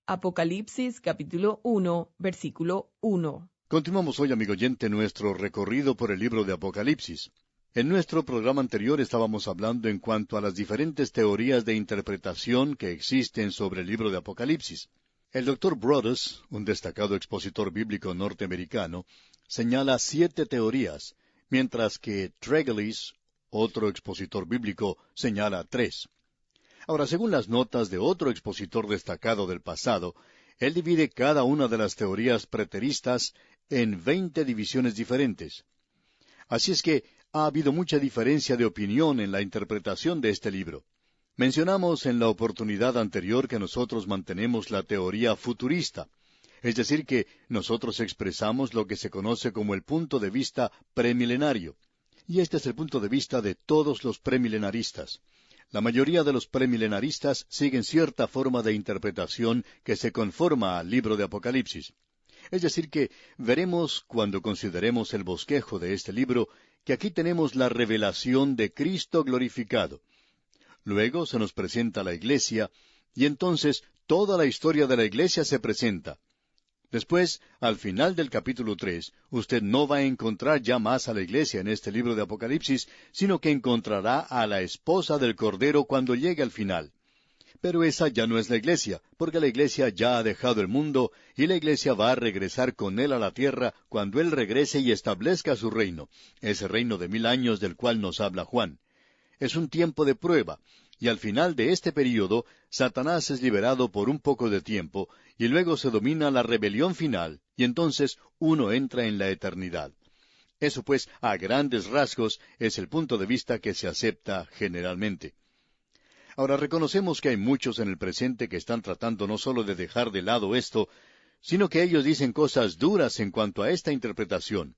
Apocalipsis capítulo 1, versículo 1. Continuamos hoy, amigo oyente, nuestro recorrido por el libro de Apocalipsis. En nuestro programa anterior estábamos hablando en cuanto a las diferentes teorías de interpretación que existen sobre el libro de Apocalipsis. El Dr. Broadus, un destacado expositor bíblico norteamericano, señala 7 teorías, mientras que Tregelles, otro expositor bíblico, señala 3. Ahora, según las notas de otro expositor destacado del pasado, él divide cada una de las teorías preteristas en 20 divisiones diferentes. Así es que ha habido mucha diferencia de opinión en la interpretación de este libro. Mencionamos en la oportunidad anterior que nosotros mantenemos la teoría futurista, es decir, que nosotros expresamos lo que se conoce como el punto de vista premilenario. Y este es el punto de vista de todos los premilenaristas. La mayoría de los premilenaristas siguen cierta forma de interpretación que se conforma al libro de Apocalipsis. Es decir que veremos, cuando consideremos el bosquejo de este libro, que aquí tenemos la revelación de Cristo glorificado. Luego se nos presenta la Iglesia, y entonces toda la historia de la Iglesia se presenta. Después, al final del capítulo 3, usted no va a encontrar ya más a la Iglesia en este libro de Apocalipsis, sino que encontrará a la esposa del Cordero cuando llegue al final. Pero esa ya no es la Iglesia, porque la Iglesia ya ha dejado el mundo, y la Iglesia va a regresar con Él a la tierra cuando Él regrese y establezca su reino, ese reino de 1000 años del cual nos habla Juan. Es un tiempo de prueba, y al final de este período, Satanás es liberado por un poco de tiempo, y luego se domina la rebelión final, y entonces uno entra en la eternidad. Eso pues, a grandes rasgos, es el punto de vista que se acepta generalmente. Ahora reconocemos que hay muchos en el presente que están tratando no solo de dejar de lado esto, sino que ellos dicen cosas duras en cuanto a esta interpretación.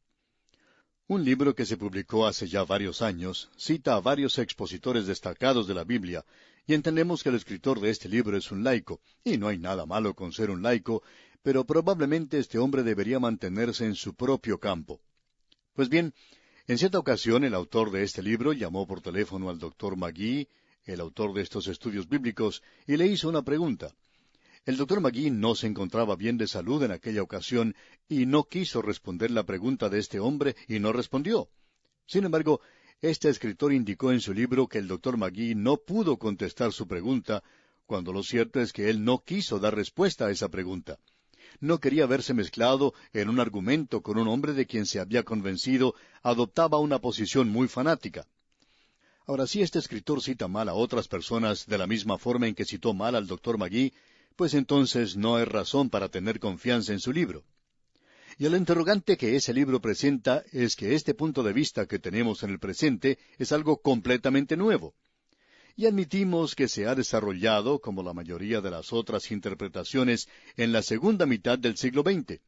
Un libro que se publicó hace ya varios años cita a varios expositores destacados de la Biblia, y entendemos que el escritor de este libro es un laico, y no hay nada malo con ser un laico, pero probablemente este hombre debería mantenerse en su propio campo. Pues bien, en cierta ocasión el autor de este libro llamó por teléfono al Dr. Magee, el autor de estos estudios bíblicos, y le hizo una pregunta. El Dr. Magee no se encontraba bien de salud en aquella ocasión y no quiso responder la pregunta de este hombre y no respondió. Sin embargo, este escritor indicó en su libro que el Dr. Magee no pudo contestar su pregunta, cuando lo cierto es que él no quiso dar respuesta a esa pregunta. No quería verse mezclado en un argumento con un hombre de quien se había convencido adoptaba una posición muy fanática. Ahora, si este escritor cita mal a otras personas de la misma forma en que citó mal al Dr. Magee, pues entonces no hay razón para tener confianza en su libro. Y el interrogante que ese libro presenta es que este punto de vista que tenemos en el presente es algo completamente nuevo. Y admitimos que se ha desarrollado, como la mayoría de las otras interpretaciones, en la segunda mitad del siglo XX.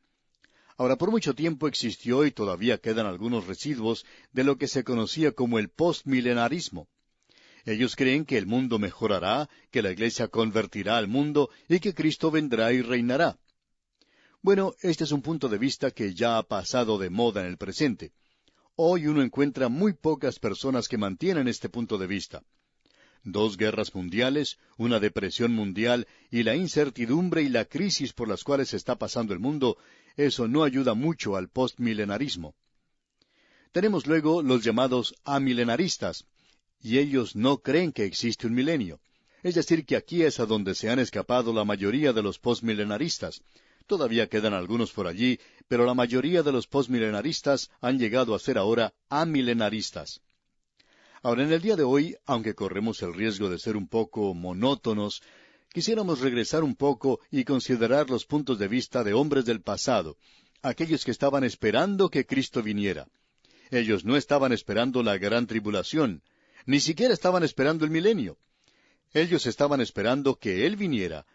Ahora, por mucho tiempo existió y todavía quedan algunos residuos de lo que se conocía como el postmilenarismo. Ellos creen que el mundo mejorará, que la Iglesia convertirá al mundo y que Cristo vendrá y reinará. Bueno, este es un punto de vista que ya ha pasado de moda en el presente. Hoy uno encuentra muy pocas personas que mantienen este punto de vista. 2 guerras mundiales, una depresión mundial y la incertidumbre y la crisis por las cuales está pasando el mundo, eso no ayuda mucho al postmilenarismo. Tenemos luego los llamados amilenaristas, y ellos no creen que existe un milenio. Es decir, que aquí es a donde se han escapado la mayoría de los postmilenaristas. Todavía quedan algunos por allí, pero la mayoría de los postmilenaristas han llegado a ser ahora amilenaristas. Ahora, en el día de hoy, aunque corremos el riesgo de ser un poco monótonos, quisiéramos regresar un poco y considerar los puntos de vista de hombres del pasado, aquellos que estaban esperando que Cristo viniera. Ellos no estaban esperando la gran tribulación, ni siquiera estaban esperando el milenio. Ellos estaban esperando que Él viniera,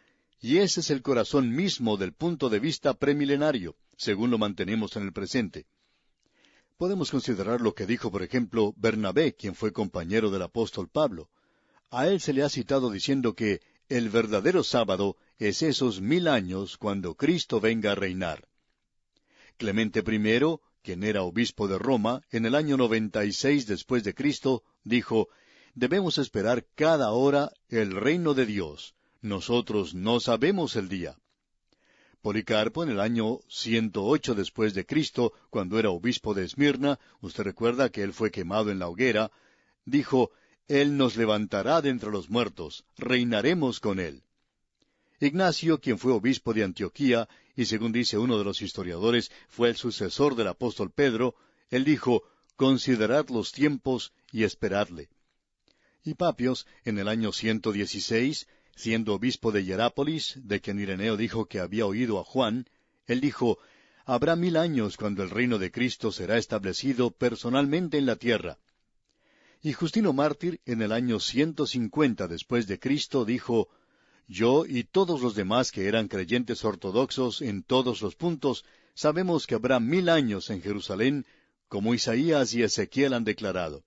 y ese es el corazón mismo del punto de vista premilenario, según lo mantenemos en el presente. Podemos considerar lo que dijo, por ejemplo, Bernabé, quien fue compañero del apóstol Pablo. A él se le ha citado diciendo que el verdadero sábado es esos 1000 años cuando Cristo venga a reinar. Clemente I, quien era obispo de Roma, en el año 96 después de Cristo, dijo, «Debemos esperar cada hora el reino de Dios. Nosotros no sabemos el día». Policarpo, en el año 108 después de Cristo, cuando era obispo de Esmirna, usted recuerda que él fue quemado en la hoguera, dijo, «Él nos levantará de entre los muertos, reinaremos con él». Ignacio, quien fue obispo de Antioquía, y según dice uno de los historiadores, fue el sucesor del apóstol Pedro, él dijo, «Considerad los tiempos y esperadle». Y Papios, en el año 116, siendo obispo de Hierápolis, de quien Ireneo dijo que había oído a Juan, él dijo, «Habrá 1000 años cuando el reino de Cristo será establecido personalmente en la tierra». Y Justino Mártir, en el año 150 después de Cristo, dijo, «Yo y todos los demás que eran creyentes ortodoxos en todos los puntos, sabemos que habrá 1000 años en Jerusalén, como Isaías y Ezequiel han declarado».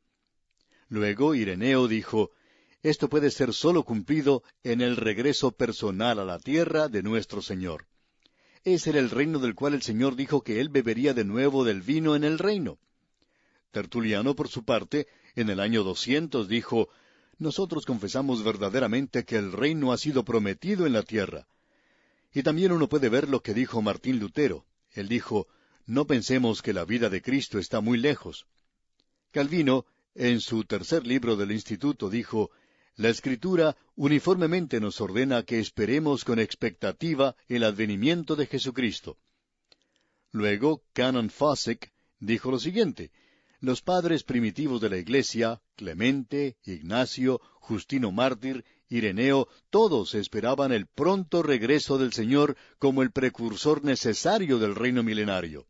Luego Ireneo dijo, «Esto puede ser sólo cumplido en el regreso personal a la tierra de nuestro Señor». Ese era el reino del cual el Señor dijo que Él bebería de nuevo del vino en el reino. Tertuliano, por su parte, en el año 200 dijo, «Nosotros confesamos verdaderamente que el reino ha sido prometido en la tierra». Y también uno puede ver lo que dijo Martín Lutero. Él dijo, «No pensemos que la vida de Cristo está muy lejos». Calvino, en su tercer libro del Instituto, dijo, «La Escritura uniformemente nos ordena que esperemos con expectativa el advenimiento de Jesucristo». Luego, Canon Fawcett dijo lo siguiente, «Los padres primitivos de la Iglesia, Clemente, Ignacio, Justino Mártir, Ireneo, todos esperaban el pronto regreso del Señor como el precursor necesario del reino milenario».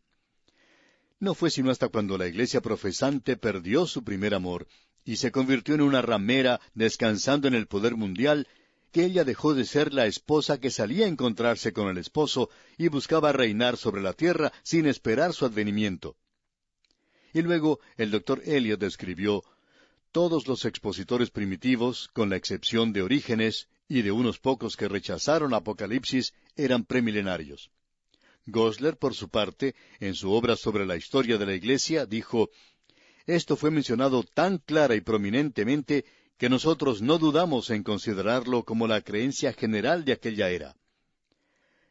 No fue sino hasta cuando la iglesia profesante perdió su primer amor y se convirtió en una ramera descansando en el poder mundial, que ella dejó de ser la esposa que salía a encontrarse con el esposo y buscaba reinar sobre la tierra sin esperar su advenimiento. Y luego el Dr. Eliot escribió: todos los expositores primitivos, con la excepción de Orígenes y de unos pocos que rechazaron Apocalipsis, eran premilenarios. Gosler, por su parte, en su obra sobre la historia de la Iglesia, dijo: esto fue mencionado tan clara y prominentemente que nosotros no dudamos en considerarlo como la creencia general de aquella era.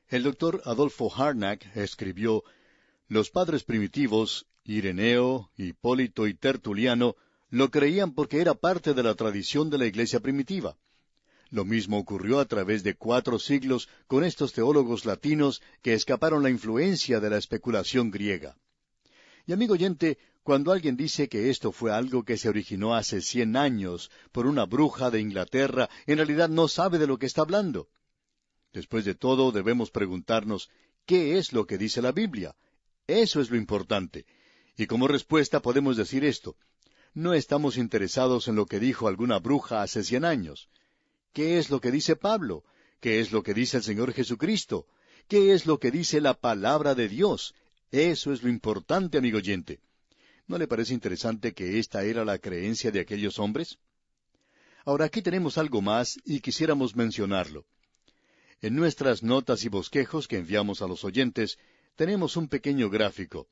El Dr. Adolfo Harnack escribió: los padres primitivos, Ireneo, Hipólito y Tertuliano, lo creían porque era parte de la tradición de la Iglesia primitiva. Lo mismo ocurrió a través de 4 siglos con estos teólogos latinos que escaparon la influencia de la especulación griega. Y amigo oyente, cuando alguien dice que esto fue algo que se originó hace 100 años por una bruja de Inglaterra, en realidad no sabe de lo que está hablando. Después de todo, debemos preguntarnos, ¿qué es lo que dice la Biblia? Eso es lo importante. Y como respuesta podemos decir esto: no estamos interesados en lo que dijo alguna bruja hace 100 años. ¿Qué es lo que dice Pablo? ¿Qué es lo que dice el Señor Jesucristo? ¿Qué es lo que dice la palabra de Dios? Eso es lo importante, amigo oyente. ¿No le parece interesante que esta era la creencia de aquellos hombres? Ahora aquí tenemos algo más y quisiéramos mencionarlo. En nuestras notas y bosquejos que enviamos a los oyentes, tenemos un pequeño gráfico.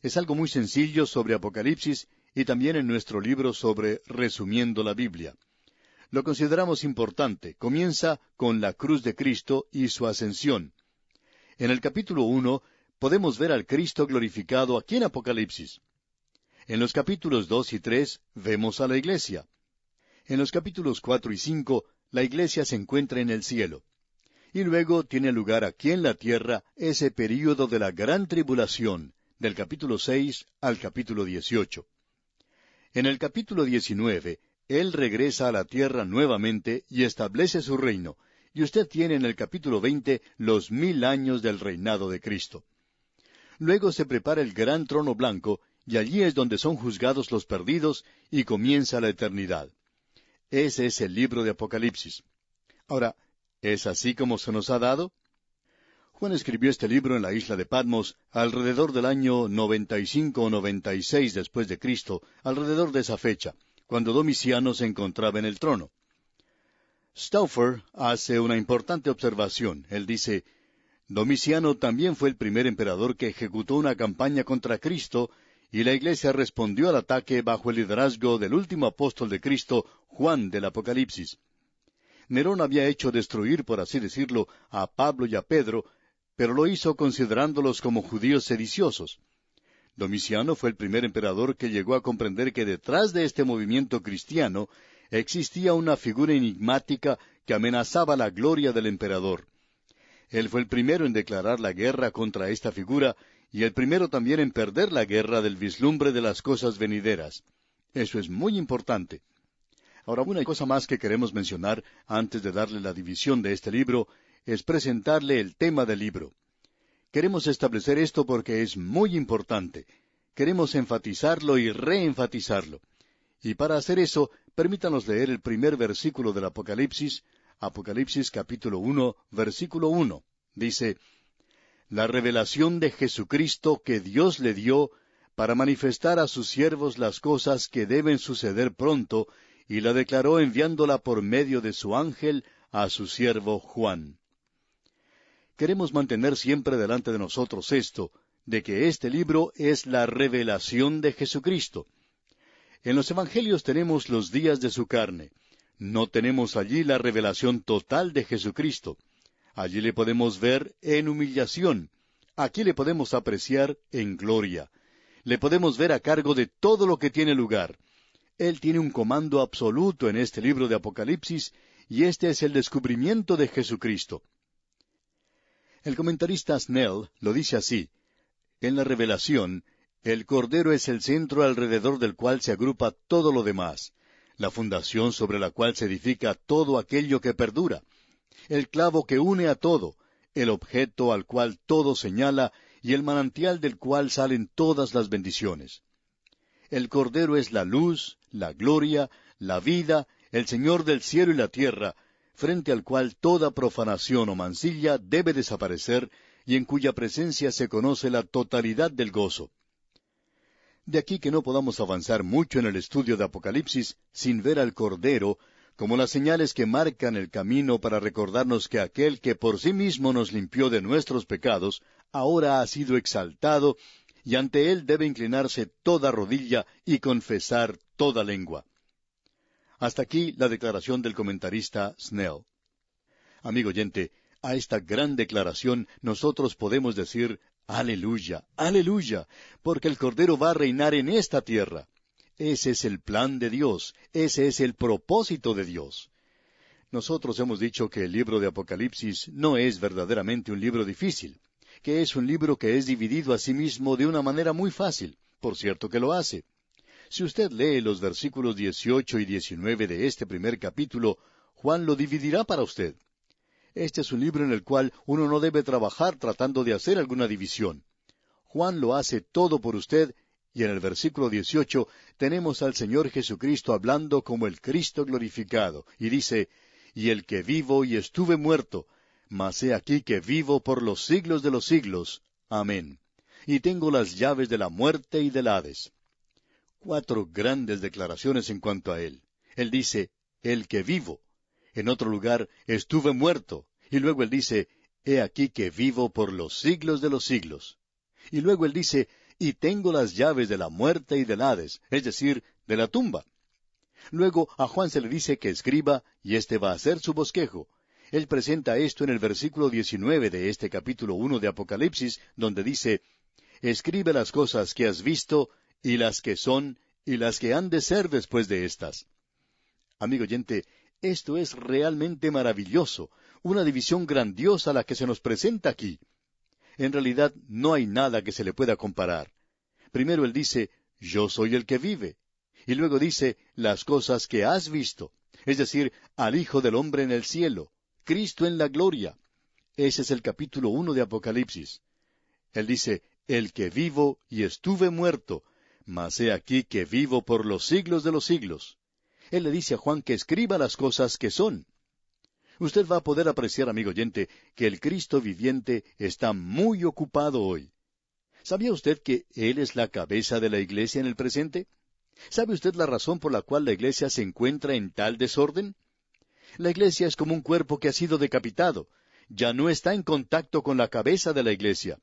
Es algo muy sencillo sobre Apocalipsis y también en nuestro libro sobre Resumiendo la Biblia. Lo consideramos importante. Comienza con la cruz de Cristo y su ascensión. En el capítulo 1 podemos ver al Cristo glorificado aquí en Apocalipsis. En los capítulos 2 y 3 vemos a la iglesia. En los capítulos 4 y 5 la iglesia se encuentra en el cielo. Y luego tiene lugar aquí en la tierra ese período de la gran tribulación, del capítulo 6 al capítulo 18. En el capítulo 19, Él regresa a la tierra nuevamente y establece su reino, y usted tiene en el capítulo 20 los 1000 años del reinado de Cristo. Luego se prepara el gran trono blanco, y allí es donde son juzgados los perdidos, y comienza la eternidad. Ese es el libro de Apocalipsis. Ahora, ¿es así como se nos ha dado? Juan escribió este libro en la isla de Patmos alrededor del año 95 o 96 después de Cristo, alrededor de esa fecha, cuando Domiciano se encontraba en el trono. Stauffer hace una importante observación. Él dice: Domiciano también fue el primer emperador que ejecutó una campaña contra Cristo, y la Iglesia respondió al ataque bajo el liderazgo del último apóstol de Cristo, Juan del Apocalipsis. Nerón había hecho destruir, por así decirlo, a Pablo y a Pedro, pero lo hizo considerándolos como judíos sediciosos. Domiciano fue el primer emperador que llegó a comprender que detrás de este movimiento cristiano existía una figura enigmática que amenazaba la gloria del emperador. Él fue el primero en declarar la guerra contra esta figura, y el primero también en perder la guerra del vislumbre de las cosas venideras. Eso es muy importante. Ahora, una cosa más que queremos mencionar antes de darle la división de este libro es presentarle el tema del libro. Queremos establecer esto porque es muy importante. Queremos enfatizarlo y reenfatizarlo. Y para hacer eso, permítanos leer el primer versículo del Apocalipsis, Apocalipsis capítulo 1, versículo 1. Dice: la revelación de Jesucristo que Dios le dio para manifestar a sus siervos las cosas que deben suceder pronto, y la declaró enviándola por medio de su ángel a su siervo Juan. Queremos mantener siempre delante de nosotros esto, de que este libro es la revelación de Jesucristo. En los Evangelios tenemos los días de su carne. No tenemos allí la revelación total de Jesucristo. Allí le podemos ver en humillación. Aquí le podemos apreciar en gloria. Le podemos ver a cargo de todo lo que tiene lugar. Él tiene un comando absoluto en este libro de Apocalipsis, y este es el descubrimiento de Jesucristo. El comentarista Snell lo dice así: en la revelación, el Cordero es el centro alrededor del cual se agrupa todo lo demás, la fundación sobre la cual se edifica todo aquello que perdura, el clavo que une a todo, el objeto al cual todo señala, y el manantial del cual salen todas las bendiciones. El Cordero es la luz, la gloria, la vida, el Señor del cielo y la tierra, frente al cual toda profanación o mancilla debe desaparecer, y en cuya presencia se conoce la totalidad del gozo. De aquí que no podamos avanzar mucho en el estudio de Apocalipsis sin ver al Cordero como las señales que marcan el camino para recordarnos que aquel que por sí mismo nos limpió de nuestros pecados, ahora ha sido exaltado, y ante él debe inclinarse toda rodilla y confesar toda lengua. Hasta aquí la declaración del comentarista Snell. Amigo oyente, a esta gran declaración nosotros podemos decir aleluya, aleluya, porque el Cordero va a reinar en esta tierra. Ese es el plan de Dios, ese es el propósito de Dios. Nosotros hemos dicho que el libro de Apocalipsis no es verdaderamente un libro difícil, que es un libro que es dividido a sí mismo de una manera muy fácil. Por cierto que lo hace. Si usted lee los versículos 18 y 19 de este primer capítulo, Juan lo dividirá para usted. Este es un libro en el cual uno no debe trabajar tratando de hacer alguna división. Juan lo hace todo por usted, y en el versículo 18 tenemos al Señor Jesucristo hablando como el Cristo glorificado, y dice, «Y el que vivo y estuve muerto, mas he aquí que vivo por los siglos de los siglos. Amén. Y tengo las llaves de la muerte y del Hades». 4 grandes declaraciones en cuanto a Él. Él dice, «el que vivo». En otro lugar, «estuve muerto». Y luego Él dice, «he aquí que vivo por los siglos de los siglos». Y luego Él dice, «y tengo las llaves de la muerte y del Hades», es decir, de la tumba. Luego a Juan se le dice que escriba, y éste va a hacer su bosquejo. Él presenta esto en el versículo 19 de este capítulo 1 de Apocalipsis, donde dice, «escribe las cosas que has visto, y las que son, y las que han de ser después de estas». Amigo oyente, esto es realmente maravilloso, una división grandiosa la que se nos presenta aquí. En realidad no hay nada que se le pueda comparar. Primero Él dice, «yo soy el que vive». Y luego dice, «las cosas que has visto», es decir, al Hijo del Hombre en el cielo, Cristo en la gloria. Ese es el capítulo 1 de Apocalipsis. Él dice, «el que vivo y estuve muerto, mas he aquí que vivo por los siglos de los siglos». Él le dice a Juan que escriba las cosas que son. Usted va a poder apreciar, amigo oyente, que el Cristo viviente está muy ocupado hoy. ¿Sabía usted que Él es la cabeza de la iglesia en el presente? ¿Sabe usted la razón por la cual la iglesia se encuentra en tal desorden? La iglesia es como un cuerpo que ha sido decapitado. Ya no está en contacto con la cabeza de la iglesia.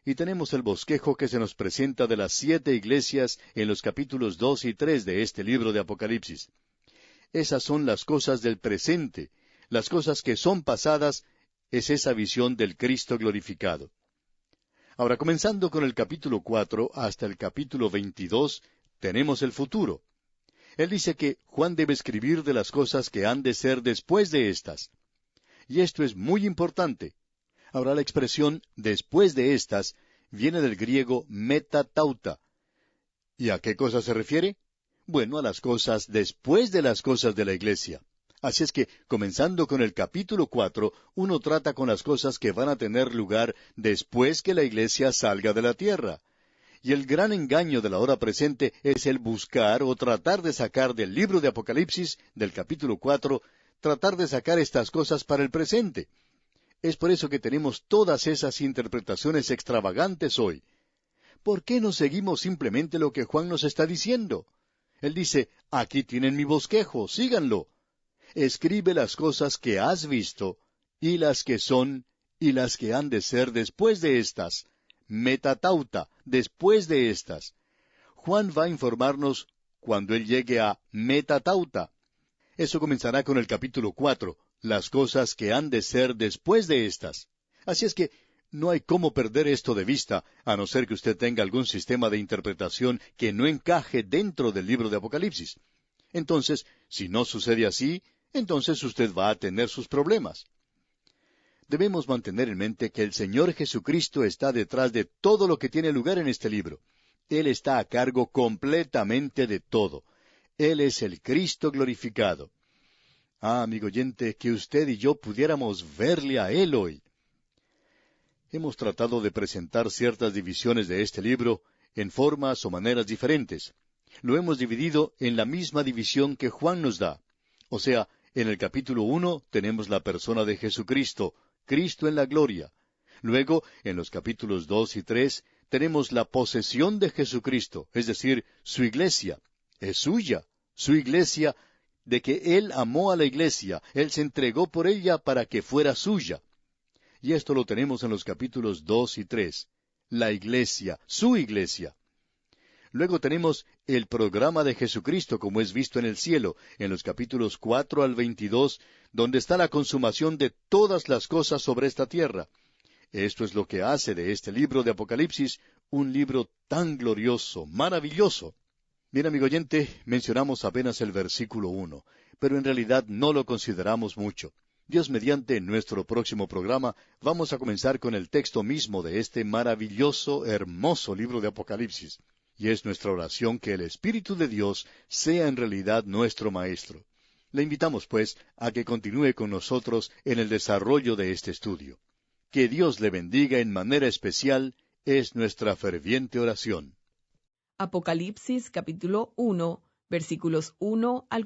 Y tenemos el bosquejo que se nos presenta de las 7 iglesias en los capítulos 2 y 3 de este libro de Apocalipsis. Esas son las cosas del presente. Las cosas que son pasadas es esa visión del Cristo glorificado. Ahora, comenzando con el capítulo 4 hasta el capítulo 22, tenemos el futuro. Él dice que Juan debe escribir de las cosas que han de ser después de estas. Y esto es muy importante. Ahora, la expresión «después de estas» viene del griego metatauta. ¿Y a qué cosa se refiere? Bueno, a las cosas después de las cosas de la iglesia. Así es que, comenzando con el capítulo 4, uno trata con las cosas que van a tener lugar después que la iglesia salga de la tierra. Y el gran engaño de la hora presente es el buscar o tratar de sacar del libro de Apocalipsis, del capítulo 4, tratar de sacar estas cosas para el presente. Es por eso que tenemos todas esas interpretaciones extravagantes hoy. ¿Por qué no seguimos simplemente lo que Juan nos está diciendo? Él dice, «aquí tienen mi bosquejo, síganlo. Escribe las cosas que has visto, y las que son, y las que han de ser después de estas». Metatauta, después de estas. Juan va a informarnos cuando él llegue a metatauta. Eso comenzará con el capítulo 4, las cosas que han de ser después de estas. Así es que no hay cómo perder esto de vista, a no ser que usted tenga algún sistema de interpretación que no encaje dentro del libro de Apocalipsis. Entonces, si no sucede así, entonces usted va a tener sus problemas. Debemos mantener en mente que el Señor Jesucristo está detrás de todo lo que tiene lugar en este libro. Él está a cargo completamente de todo. Él es el Cristo glorificado. Ah, amigo oyente, que usted y yo pudiéramos verle a Él hoy. Hemos tratado de presentar ciertas divisiones de este libro en formas o maneras diferentes. Lo hemos dividido en la misma división que Juan nos da. O sea, en el capítulo 1 tenemos la persona de Jesucristo, Cristo en la gloria. Luego, en los capítulos 2 y 3, tenemos la posesión de Jesucristo, es decir, su iglesia. Es suya, su iglesia, de que Él amó a la iglesia, Él se entregó por ella para que fuera suya. Y esto lo tenemos en los capítulos 2 y 3. La iglesia, su iglesia. Luego tenemos el programa de Jesucristo como es visto en el cielo, en los capítulos 4 al 22, donde está la consumación de todas las cosas sobre esta tierra. Esto es lo que hace de este libro de Apocalipsis un libro tan glorioso, maravilloso. Bien, amigo oyente, mencionamos apenas el versículo 1, pero en realidad no lo consideramos mucho. Dios mediante, en nuestro próximo programa vamos a comenzar con el texto mismo de este maravilloso, hermoso libro de Apocalipsis. Y es nuestra oración que el Espíritu de Dios sea en realidad nuestro Maestro. Le invitamos, pues, a que continúe con nosotros en el desarrollo de este estudio. Que Dios le bendiga en manera especial es nuestra ferviente oración. Apocalipsis capítulo 1, versículos 1 al